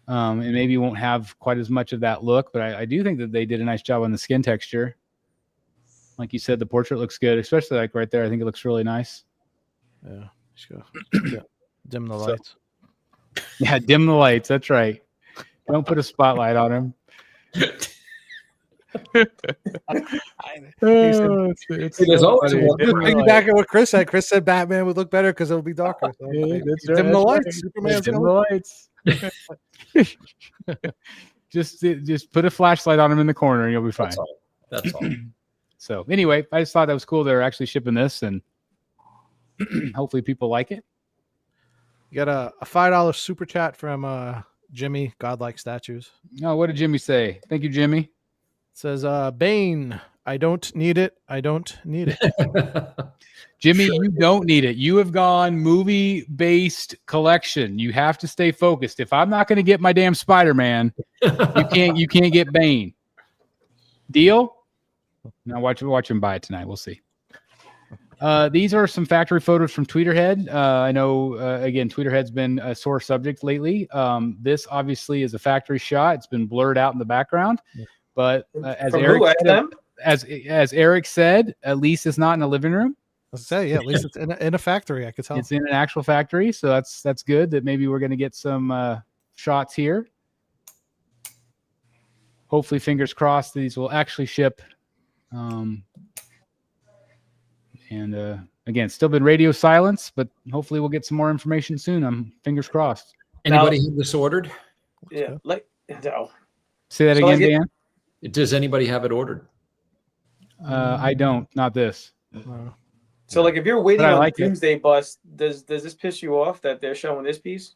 and maybe won't have quite as much of that look. But I do think that they did a nice job on the skin texture. Like you said, the portrait looks good, especially like right there. I think it looks really nice. Yeah, just go. Dim the lights. Yeah, dim the lights. That's right. Don't put a spotlight on him. Piggybacking what Chris said. Chris said Batman would look better because it'll be darker. So dim the lights. Superman's dim the lights. Just put a flashlight on him in the corner and you'll be fine. That's all. So anyway, I just thought that was cool. They're actually shipping this, and hopefully people like it. You got a $5 super chat from Jimmy, Godlike Statues. Oh, what did Jimmy say? Thank you, Jimmy. It says, Bane, I don't need it. I don't need it. Jimmy, you don't need it. You have gone movie-based collection. You have to stay focused. If I'm not going to get my damn Spider-Man, you can't get Bane. Deal? Now watch him buy it tonight. We'll see. These are some factory photos from Tweeterhead. I know, again, Tweeterhead's been a sore subject lately. This obviously is a factory shot. It's been blurred out in the background. But as Eric said, at least it's not in a living room. Let's say, yeah, at least it's in a factory. I could tell it's in an actual factory, so that's good. That maybe we're going to get some shots here. Hopefully, fingers crossed, these will actually ship. Again, still been radio silence, but hopefully we'll get some more information soon. I'm fingers crossed. Anybody have this ordered? Yeah, no. Say that again, Dan. Does anybody have it ordered? I don't. Not this. So, like, if you're waiting on the Doomsday Bus, does this piss you off that they're showing this piece?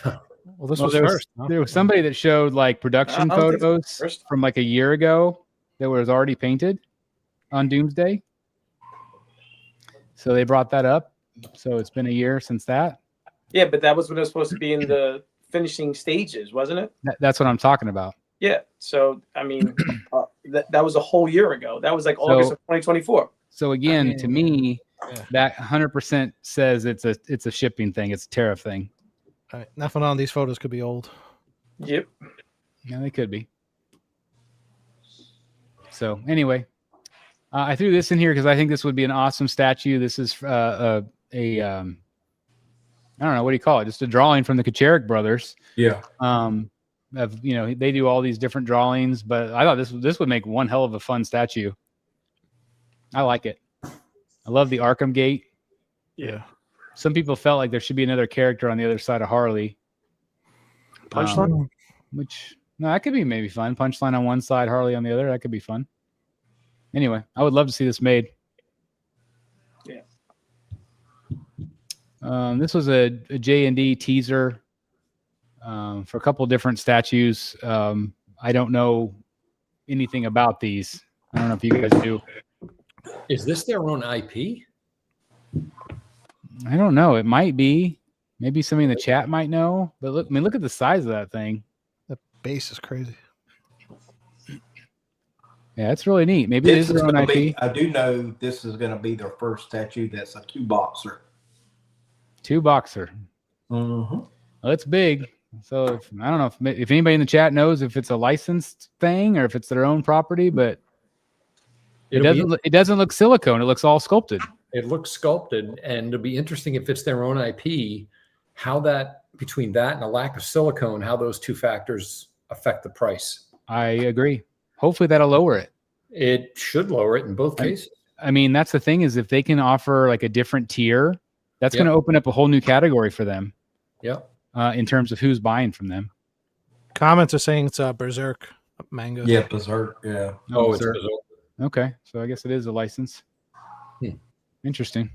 Well, this was first. There was somebody that showed like production photos from like a year ago that was already painted on Doomsday. So they brought that up. So it's been a year since that. Yeah, but that was when it was supposed to be in the finishing stages, wasn't it? That's what I'm talking about. Yeah. So, I mean, that was a whole year ago. That was like August of 2024. So again, to me, that 100% says it's a shipping thing. It's a tariff thing. All right. Nothing on these photos could be old. Yep. Yeah, they could be. So anyway, I threw this in here because I think this would be an awesome statue. This is I don't know, what do you call it? Just a drawing from the Kacharik brothers. Yeah. They do all these different drawings, but I thought this would make one hell of a fun statue. I like it. I love the Arkham Gate. Yeah. Some people felt like there should be another character on the other side of Harley. Punchline? Which No, that could be maybe fun. Punchline on one side, Harley on the other. That could be fun. Anyway, I would love to see this made. Yeah. This was a J&D teaser for a couple of different statues. I don't know anything about these. I don't know if you guys do. Is this their own IP? I don't know. It might be. Maybe somebody in the chat might know. But look, I mean, look at the size of that thing. The base is crazy. Yeah, it's really neat. Maybe it is their own IP. I do know this is going to be their first statue that's a 2-boxer. 2-boxer. Mm-hmm. Well, it's big. So I don't know if anybody in the chat knows if it's a licensed thing or if it's their own property, but it doesn't look silicone. It looks all sculpted. It looks sculpted, and it'll be interesting if it's their own IP, how that between that and a lack of silicone, how those two factors affect the price. I agree. Hopefully that'll lower it. It should lower it in both cases. I mean, that's the thing is if they can offer like a different tier, that's going to open up a whole new category for them. Yeah. In terms of who's buying from them. Comments are saying it's a Berserk manga. Yeah, Berserk. Yeah. Oh, it's Berserk. Okay, so I guess it is a license. Interesting.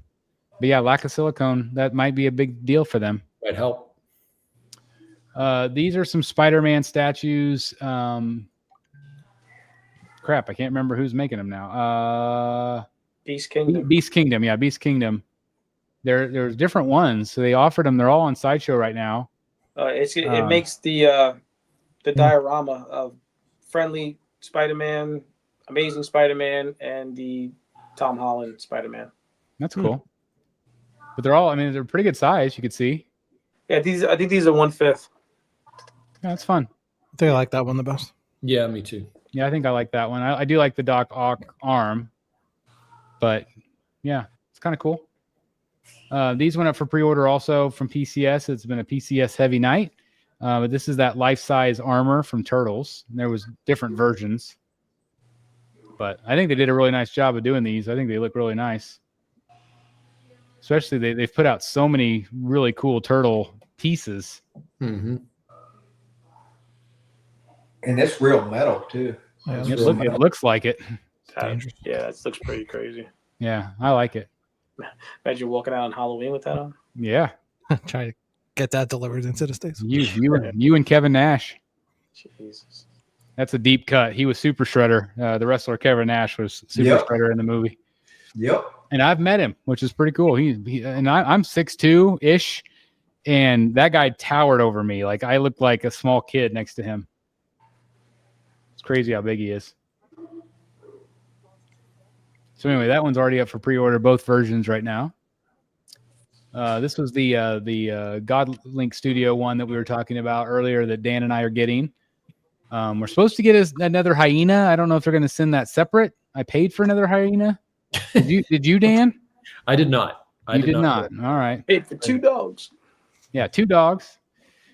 But yeah, lack of silicone, that might be a big deal for them. Might help. These are some Spider-Man statues. Crap, I can't remember who's making them now. Beast Kingdom. Beast Kingdom, yeah, Beast Kingdom. There's different ones, so they offered them. They're all on Sideshow right now. It makes the diorama of Friendly Spider-Man, Amazing Spider-Man, and the Tom Holland Spider-Man. That's cool. But they're all, I mean, they're pretty good size. You could see. Yeah, I think these are 1/5. Yeah, that's fun. I think I like that one the best. Yeah, me too. Yeah, I think I like that one. I do like the Doc Ock arm, but yeah, it's kind of cool. These went up for pre-order also from PCS. It's been a PCS heavy night. But this is that life-size armor from Turtles. And there was different versions. But I think they did a really nice job of doing these. I think they look really nice. Especially they've put out so many really cool turtle pieces. Mm-hmm. And it's real metal too. Yeah, It looks like it. Yeah, that looks pretty crazy. Yeah, I like it. Imagine walking out on Halloween with that on. Yeah. Try to get that delivered into the States. You and Kevin Nash. Jesus. That's a deep cut. He was Super Shredder. The wrestler Kevin Nash was Super Shredder in the movie. Yep. And I've met him, which is pretty cool. I'm 6'2" ish, and that guy towered over me. Like I looked like a small kid next to him. It's crazy how big he is. So anyway, that one's already up for pre-order, both versions right now. This was the Godlink Studio one that we were talking about earlier that Dan and I are getting. We're supposed to get another hyena. I don't know if they're going to send that separate. I paid for another hyena. Did you, Dan? I did not. You did not. All right. Paid for 2 dogs. Yeah, 2 dogs.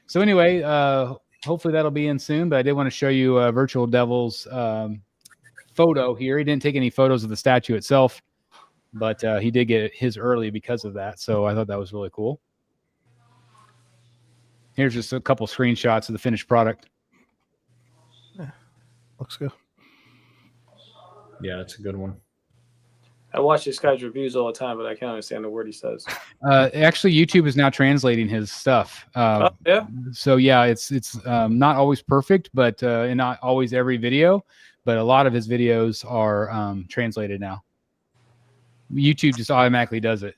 So anyway, hopefully that'll be in soon. But I did want to show you Virtual Devil's photo here. He didn't take any photos of the statue itself, but he did get his early because of that. So I thought that was really cool. Here's just a couple screenshots of the finished product. Looks good. Yeah, that's a good one. I watch this guy's reviews all the time, but I can't understand the word he says. Actually, YouTube is now translating his stuff. Yeah. So yeah, it's not always perfect, but and not always every video, but a lot of his videos are translated now. YouTube just automatically does it,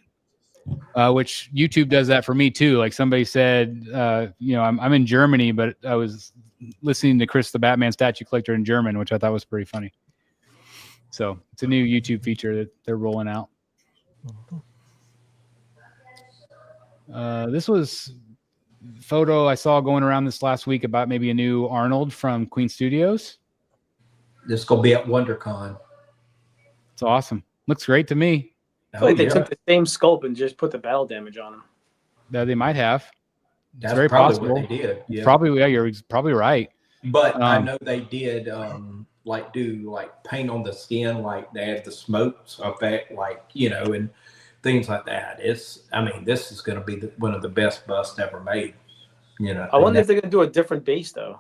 which YouTube does that for me too. Like somebody said, I'm in Germany, but I was listening to Chris the Batman Statue Collector in German, which I thought was pretty funny. So it's a new YouTube feature that they're rolling out. This was a photo I saw going around this last week about maybe a new Arnold from Queen Studios. This is going to be at WonderCon. It's awesome. Looks great to me. I feel like they took the same sculpt and just put the battle damage on him. They might have. That's very probably possible. what they did. Yeah. Probably, yeah, you're probably right. But I know they did do paint on the skin, like they had the smokes effect, and things like that. This is going to be one of the best busts ever made. I wonder if they're going to do a different base though.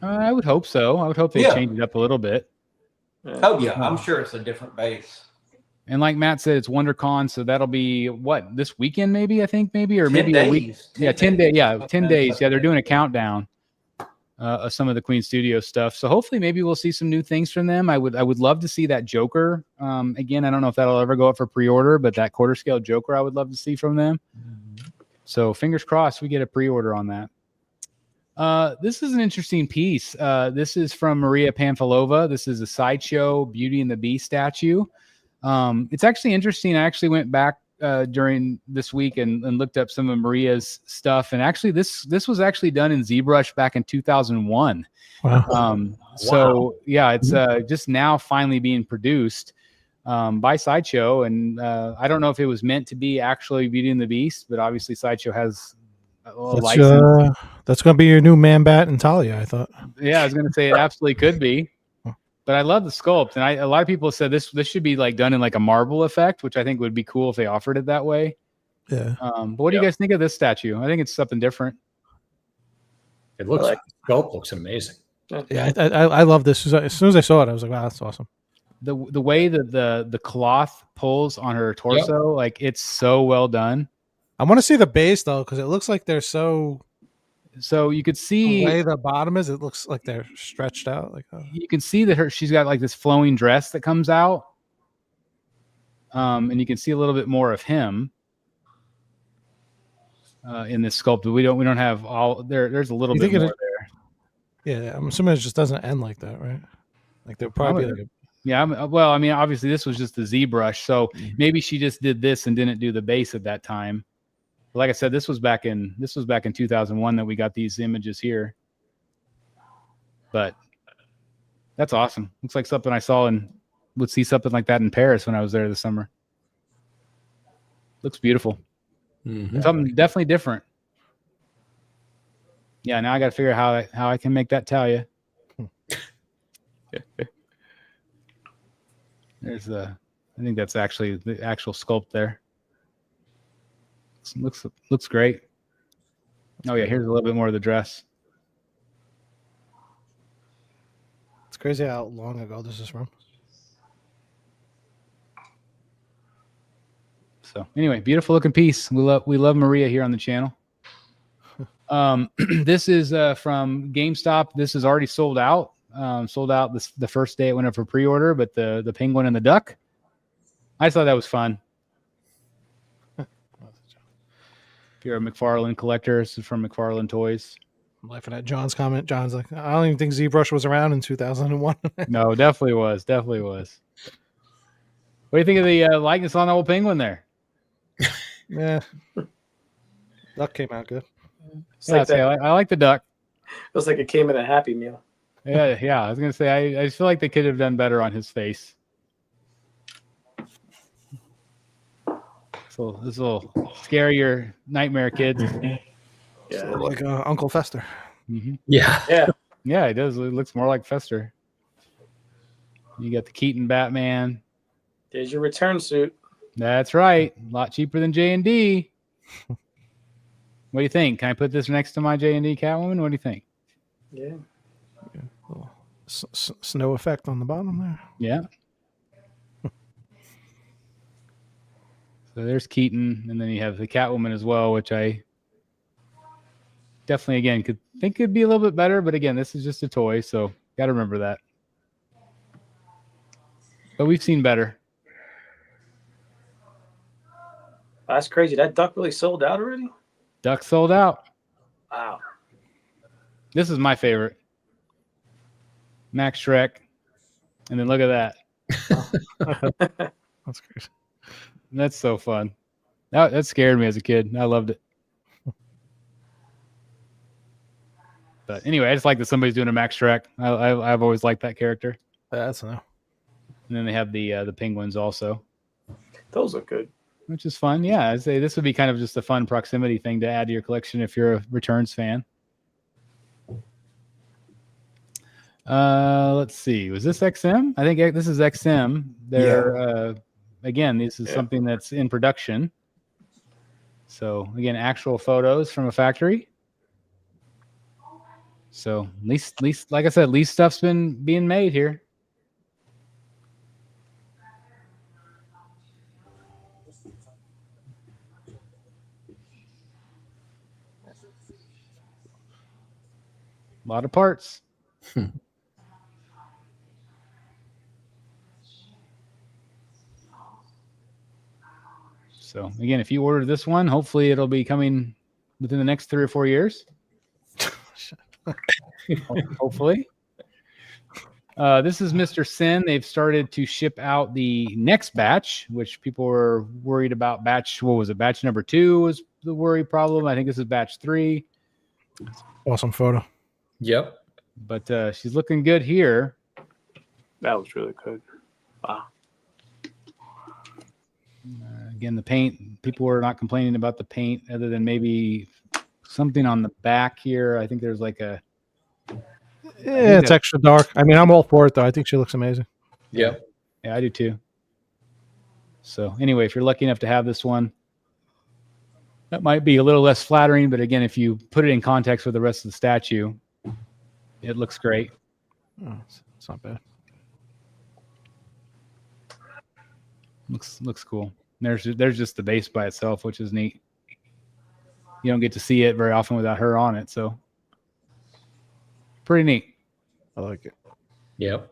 I would hope so. I would hope they change it up a little bit. Oh yeah, I'm sure it's a different base. And like Matt said, it's WonderCon, so that'll be what, this weekend? Maybe or 10 maybe days. a week. 10 days. Yeah, 10 days. Yeah, they're doing a countdown of some of the Queen Studio stuff. So hopefully, maybe we'll see some new things from them. I would love to see that Joker. Again, I don't know if that'll ever go up for pre-order, but that quarter scale Joker, I would love to see from them. So fingers crossed, we get a pre-order on that. This is an interesting piece. This is from Maria Pamfilova. This is a Sideshow Beauty and the Beast statue. It's actually interesting. I actually went back during this week and looked up some of Maria's stuff. And actually, this was actually done in ZBrush back in 2001. Wow. So yeah, it's just now finally being produced by Sideshow. And I don't know if it was meant to be actually Beauty and the Beast, but obviously Sideshow has a license. That's going to be your new Man Bat and Talley, I thought. Yeah, I was going to say it absolutely could be. But I love the sculpt, and a lot of people said this should be like done in like a marble effect, which I think would be cool if they offered it that way. Yeah. But what do you guys think of this statue? I think it's something different. It looks the sculpt looks amazing. Yeah, I love this. As soon as I saw it, I was like, wow, that's awesome. The way that the cloth pulls on her torso, like it's so well done. I want to see the base though, because it looks like they're so. So you could see the way the bottom is. It looks like they're stretched out. Like you can see that she's got like this flowing dress that comes out, and you can see a little bit more of him in this sculpt. We don't have all there. There's a little bit more there. Yeah, I'm assuming it just doesn't end like that, right? Like they'll probably be like well, I mean, obviously this was just the ZBrush, so maybe she just did this and didn't do the base at that time. Like I said, this was back in 2001 that we got these images here. But that's awesome. Looks like something I saw and would see something like that in Paris when I was there this summer. Looks beautiful. Something definitely different. Yeah, now I got to figure out how I can make that Talia. There's I think that's actually the actual sculpt there. Looks great. Oh yeah, here's a little bit more of the dress. It's crazy how long ago this is from. So anyway, beautiful looking piece. We love Maria here on the channel. This is from GameStop. This is already sold out. Sold out the first day it went up for pre-order, but the penguin and the duck, I thought that was fun. If you're a McFarlane collector, this is from McFarlane Toys. I'm laughing at John's comment. John's like, I don't even think ZBrush was around in 2001. No, definitely was. Definitely was. What do you think of the likeness on the old penguin there? Yeah. Duck came out good. Yeah, I like the duck. Looks like it came in a Happy Meal. Yeah. I was going to say, I just feel like they could have done better on his face. So this will scare your nightmare kids. Yeah, like Uncle Fester. Mm-hmm. Yeah, it does. It looks more like Fester. You got the Keaton Batman. There's your return suit. That's right. A lot cheaper than J&D. What do you think? Can I put this next to my J&D Catwoman? What do you think? Yeah. Little snow effect on the bottom there. Yeah. So there's Keaton, and then you have the Catwoman as well, which I definitely, again, could be a little bit better. But again, this is just a toy, so got to remember that. But we've seen better. That's crazy. That duck really sold out already? Duck sold out. Wow. This is my favorite. Max Shrek. And then look at that. That's crazy. That's so fun. That scared me as a kid. I loved it. But anyway, I just like that somebody's doing a Max Shrek. I've always liked that character. That's new. And then they have the penguins also. Those look good. Which is fun. Yeah, I'd say this would be kind of just a fun proximity thing to add to your collection if you're a Returns fan. Let's see. Was this XM? I think this is XM. Again, this is something that's in production. So again, actual photos from a factory. So at least, like I said, at least stuff's been being made here. A lot of parts. So again, if you order this one, hopefully it'll be coming within the next 3 or 4 years. Hopefully. This is Mr. Sin. They've started to ship out the next batch, which people were worried about. Batch number 2 was the worry problem. I think this is batch 3. Awesome photo. Yep. But she's looking good here. That was really good. Wow. Again, the paint, people were not complaining about the paint other than maybe something on the back here. I think there's like a... Yeah, it's extra dark. I mean, I'm all for it, though. I think she looks amazing. Yep. Yeah, I do too. So anyway, if you're lucky enough to have this one, that might be a little less flattering. But again, if you put it in context with the rest of the statue, it looks great. Oh, it's not bad. Looks cool. There's just the base by itself, which is neat. You don't get to see it very often without her on it, so pretty neat. I like it. Yep.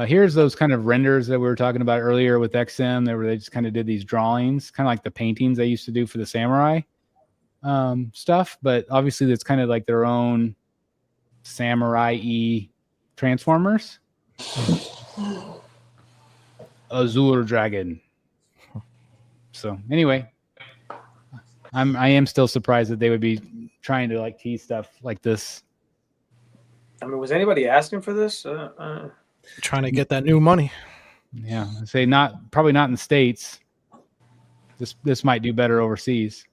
Here's those kind of renders that we were talking about earlier with XM. They just kind of did these drawings, kind of like the paintings they used to do for the samurai stuff. But obviously, it's kind of like their own samurai-y transformers. Azure Dragon. So anyway, I am still surprised that they would be trying to like tease stuff like this. I mean, was anybody asking for this? Trying to get that new money. Yeah, I say probably not in the States. This might do better overseas.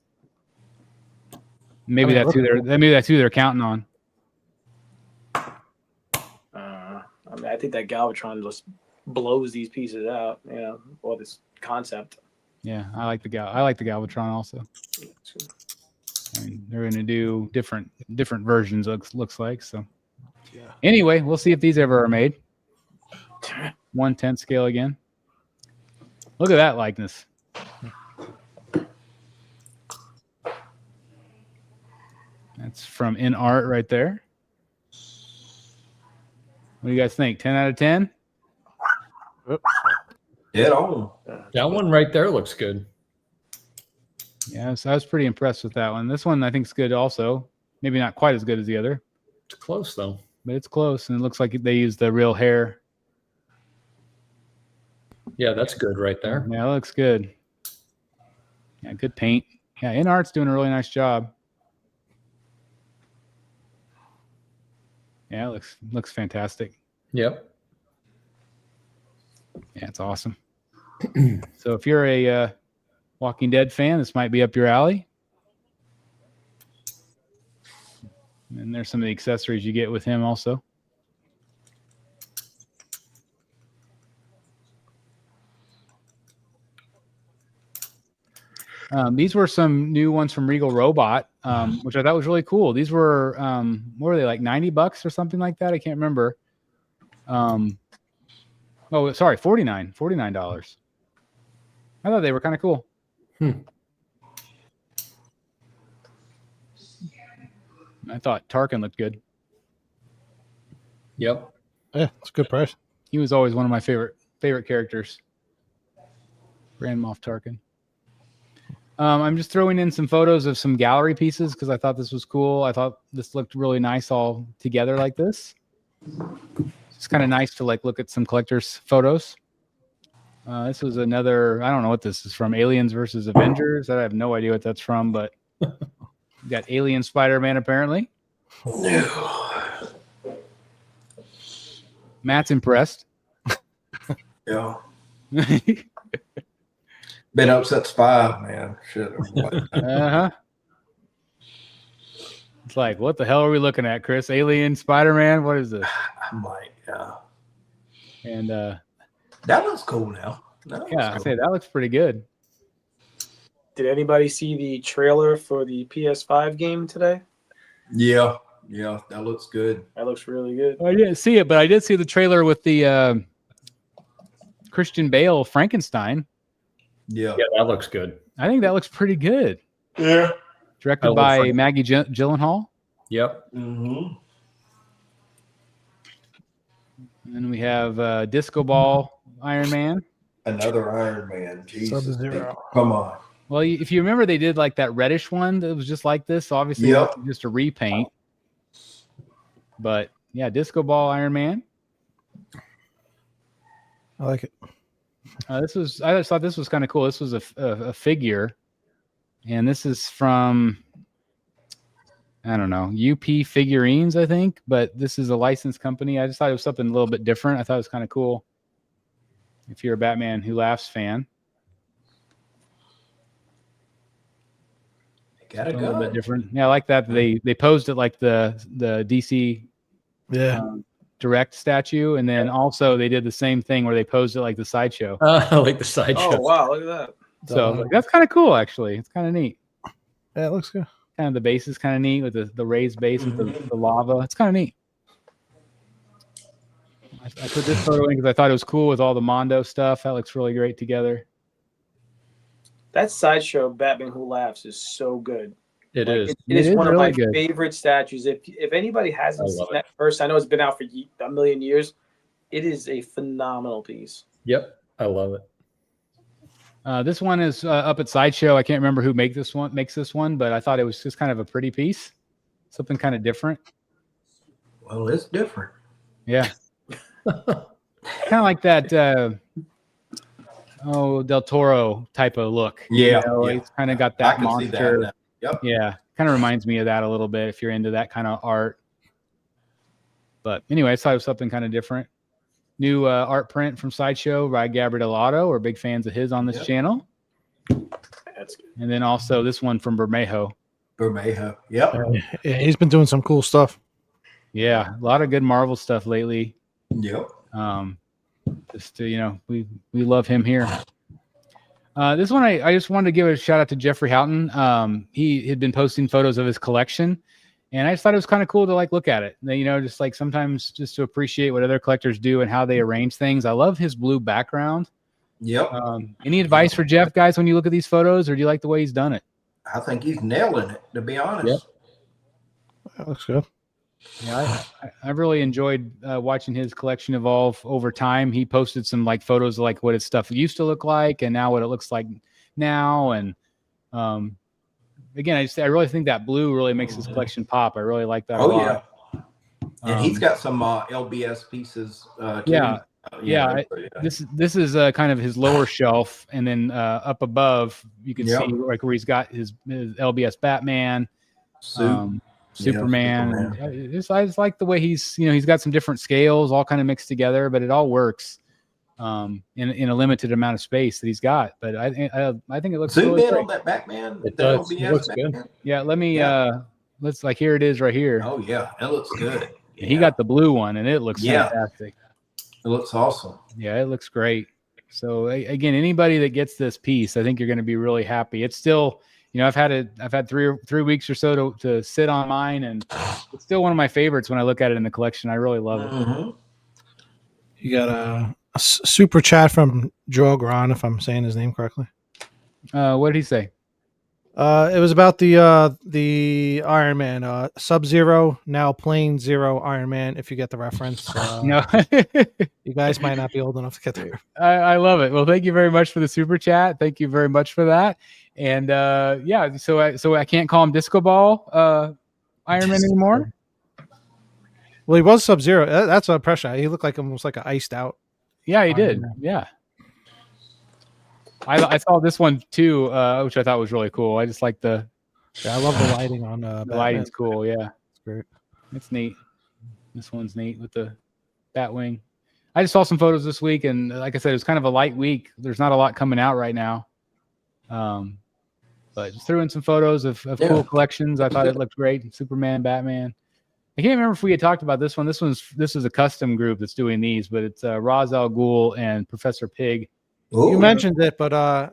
Maybe that's who they're counting on. I mean, I think that Galvatron just blows these pieces out. You know, all this concept. Yeah, I like the Galvatron also. I mean, they're going to do different versions. Looks like so. Yeah. Anyway, we'll see if these ever are made. 1/10 scale again. Look at that likeness. That's from In Art right there. What do you guys think? 10 out of 10? Dead on. That one right there looks good. Yeah, so I was pretty impressed with that one. This one I think is good also. Maybe not quite as good as the other. It's close though. But it's close, and it looks like they used the real hair. Yeah, that's good right there. Yeah, it looks good. Yeah, good paint. Yeah, In Art's doing a really nice job. Yeah, it looks fantastic. Yep. Yeah, it's awesome. So if you're a Walking Dead fan, this might be up your alley. And there's some of the accessories you get with him also. These were some new ones from Regal Robot, which I thought was really cool. These were, what were they, like $90 or something like that? I can't remember. Oh, sorry, $49. I thought they were kind of cool. I thought Tarkin looked good. Yep. Yeah, it's a good price. He was always one of my favorite characters. Grand Moff Tarkin. I'm just throwing in some photos of some gallery pieces because I thought this was cool. I thought this looked really nice all together like this. It's kind of nice to like look at some collectors' photos. This was another, I don't know what this is from, Aliens versus Avengers. I have no idea what that's from, but we got Alien Spider-Man apparently. Matt's impressed. Yeah. Been up since 5, man. Shit. Uh-huh. It's like, what the hell are we looking at, Chris? Alien, Spider-Man? What is this? I'm like, yeah. And that looks cool now. I say that looks pretty good. Did anybody see the trailer for the PS5 game today? Yeah, that looks good. That looks really good. I didn't see it, but I did see the trailer with the Christian Bale Frankenstein. Yeah, that looks good. I think that looks pretty good. yeah. Directed by Maggie Gyllenhaal. Yep. Mm-hmm. And then we have Disco Ball Iron Man. Another Iron Man. Jesus, Sub-Zero. come on. Well, if you remember, they did like that reddish one that was just like this. So obviously, Yep. it was just a repaint. But yeah, Disco Ball Iron Man. I like it. I just thought this was kind of cool. This was a figure, and this is from, I don't know, UP Figurines, I think. But this is a licensed company. I just thought it was something a little bit different. I thought it was kind of cool. If you're a Batman Who Laughs fan. Got A little bit different. Yeah, I like that. They posed it like the DC Direct statue, and then also they did the same thing where they posed it like the Sideshow. I like the sideshow. Oh wow, look at that. So that's kind of cool, actually. It's kind of neat. Yeah, it looks good. Kind of the base is kind of neat with the raised base with the lava. It's kind of neat. I put this photo in because I thought it was cool with all the Mondo stuff. That looks really great together. That Sideshow Batman Who Laughs is so good. It is. It is one of really my good. favorite statues. If anybody hasn't I seen love that first, I know it's been out for a million years. It is a phenomenal piece. Yep. I love it. This one is up at Sideshow. I can't remember who makes this one, but I thought it was just kind of a pretty piece, something kind of different. Well, it's different. Yeah, kind of like that. Del Toro type of look. Yeah, It's kind of got I that can monster. see that now. Yep. Yeah, kind of reminds me of that a little bit if you're into that kind of art. But anyway, I thought it was something kind of different. New art print from Sideshow by Gabriel Otto. We're big fans of his on this channel. That's good. And then also this one from Bermejo. Bermejo. Yep. Yeah, he's been doing some cool stuff. Yeah, a lot of good Marvel stuff lately. Yep. Just to, we love him here. This one, I just wanted to give a shout out to Jeffrey Houghton. He had been posting photos of his collection, and I just thought it was kind of cool to look at it. Just like sometimes just to appreciate what other collectors do and how they arrange things. I love his blue background. Yep. Any advice for Jeff, guys, when you look at these photos, or do you like the way he's done it? I think he's nailing it, to be honest. Yep. That looks good. Yeah, I really enjoyed watching his collection evolve over time. He posted some photos of what his stuff used to look like, and now what it looks like now. And again, I really think that blue really makes his collection pop. I really like that a lot. Yeah. And he's got some LBS pieces. Yeah. This is kind of his lower shelf, and then up above you can see where he's got his LBS Batman. Superman. I just like the way he's got some different scales all kind of mixed together, but it all works in a limited amount of space that he's got. But I think it looks zoom really in great. on that Batman. It does. It looks Batman. good. Yeah, let me let's here it is right here. Oh yeah, it looks good. Yeah. He got the blue one, and it looks fantastic. It looks awesome. Yeah, it looks great. So again, anybody that gets this piece, I think you're going to be really happy. It's still, I've had 3 weeks or so to sit on mine, and it's still one of my favorites when I look at it in the collection. I really love it. Mm-hmm. You got a super chat from Joe Gron, if I'm saying his name correctly. What did he say? It was about the Iron Man, Sub-Zero, now Plain Zero Iron Man, if you get the reference. No. You guys might not be old enough to get there. I love it. Well, thank you very much for the super chat. Thank you very much for that. And so I can't call him Disco Ball Iron Man anymore. Well, he was Sub-Zero. That's a pressure. He looked like almost like an iced out. Yeah, he Iron did. Man. Yeah. I saw this one too, which I thought was really cool. I just like the I love the lighting on the lighting's cool. Yeah, it's great. It's neat. This one's neat with the Batwing. I just saw some photos this week, and like I said, it was kind of a light week. There's not a lot coming out right now, but just threw in some photos of cool collections. I thought it looked great. Superman, Batman. I can't remember if we had talked about this one. This is a custom group that's doing these, but it's Ra's al Ghul and Professor Pig. You mentioned it, but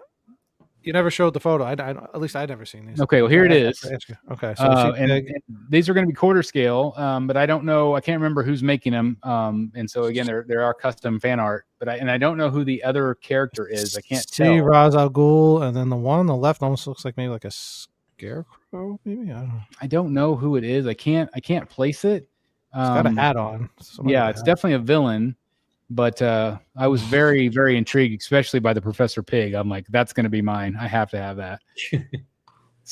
You never showed the photo. At least I never seen these. Okay, well here it is. Okay, so and these are going to be quarter scale, but I don't know. I can't remember who's making them. And so again, there are custom fan art, but I don't know who the other character is. I can't tell. Ra's al Ghul, and then the one on the left almost looks like maybe like a scarecrow. Maybe I don't know who it is. I can't place it. It's got a hat on. Yeah, it's definitely a villain. But I was very, very intrigued, especially by the Professor Pig. I'm like, that's going to be mine. I have to have that.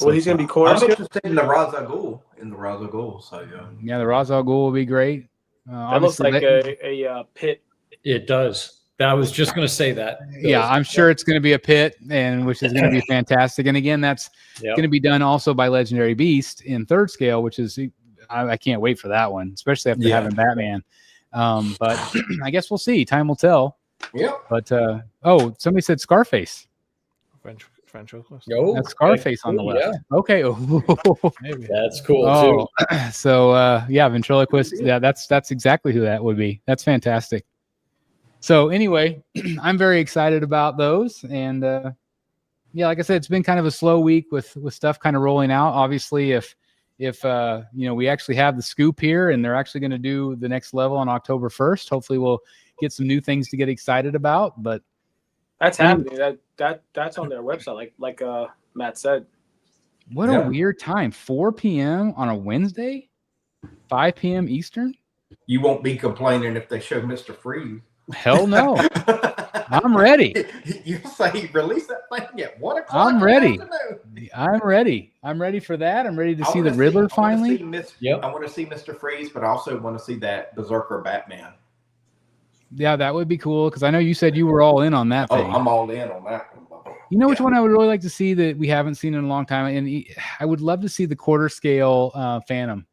Well, he's going to be quarter I'm scale. interested in the Ra's al Ghul. So yeah, the Ra's al Ghul will be great. That looks like a pit. It does. I was just going to say that. Yeah, I'm sure it's going to be a pit, and which is going to be fantastic. And again, that's going to be done also by Legendary Beast in third scale, which is I can't wait for that one, especially after having Batman. But I guess we'll see. Time will tell. Yeah. But somebody said Scarface. Ventriloquist. That's Scarface on the left. Yeah. Okay. Maybe. That's cool too. So ventriloquist. Yeah, that's exactly who that would be. That's fantastic. So anyway, I'm very excited about those, and like I said, it's been kind of a slow week with stuff kind of rolling out. Obviously, if we actually have the scoop here and they're actually going to do the next level on October 1st, hopefully we'll get some new things to get excited about. But that's happening. That's on their website, like Matt said. What a weird time. 4 p.m. on a Wednesday, 5 p.m. Eastern. You won't be complaining if they show Mr. Freeze. Hell no. I'm ready. You say release that thing at 1 o'clock. I'm ready. I'm ready for that. I'm ready to see the Riddler finally. I want to see Mr. Freeze, but I also want to see that Berserker Batman. Yeah, that would be cool, because I know you said you were all in on that thing. I'm all in on that one. You know which one I would really like to see that we haven't seen in a long time? And I would love to see the quarter scale Phantom.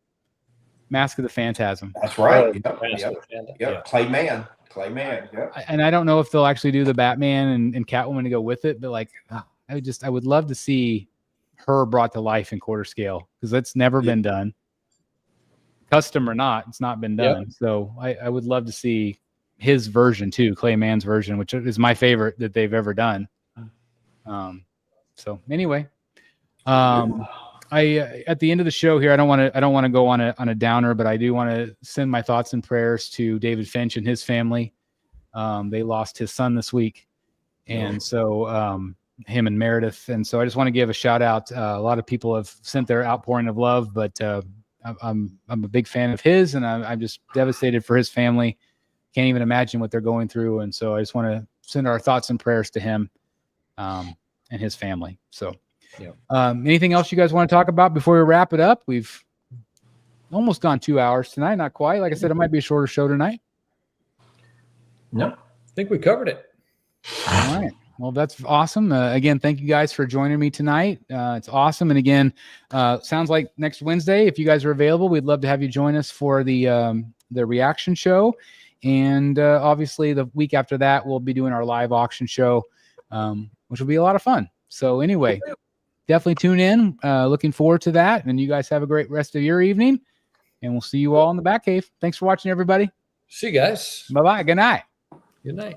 Mask of the Phantasm. That's right. Yep. Clayman. Yep. And I don't know if they'll actually do the Batman and Catwoman to go with it, but I would love to see her brought to life in quarter scale, because that's never been done. Custom or not, it's not been done. Yep. So I would love to see his version too, Clayman's version, which is my favorite that they've ever done. So anyway, at the end of the show here, I don't want to go on a downer, but I do want to send my thoughts and prayers to David Finch and his family. They lost his son this week, and so him and Meredith, and so I just want to give a shout out. A lot of people have sent their outpouring of love, but I'm a big fan of his, and I'm just devastated for his family. Can't even imagine what they're going through, and so I just want to send our thoughts and prayers to him and his family. So. Anything else you guys want to talk about before we wrap it up? We've almost gone 2 hours tonight. Not quite. Like I said, it might be a shorter show tonight. No, I think we covered it. All right. Well, that's awesome. Again, thank you guys for joining me tonight. It's awesome. And again, sounds like next Wednesday, if you guys are available, we'd love to have you join us for the reaction show. And obviously the week after that, we'll be doing our live auction show, which will be a lot of fun. So anyway, definitely tune in. Looking forward to that. And you guys have a great rest of your evening. And we'll see you all in the Batcave. Thanks for watching, everybody. See you guys. Bye-bye. Good night. Good night.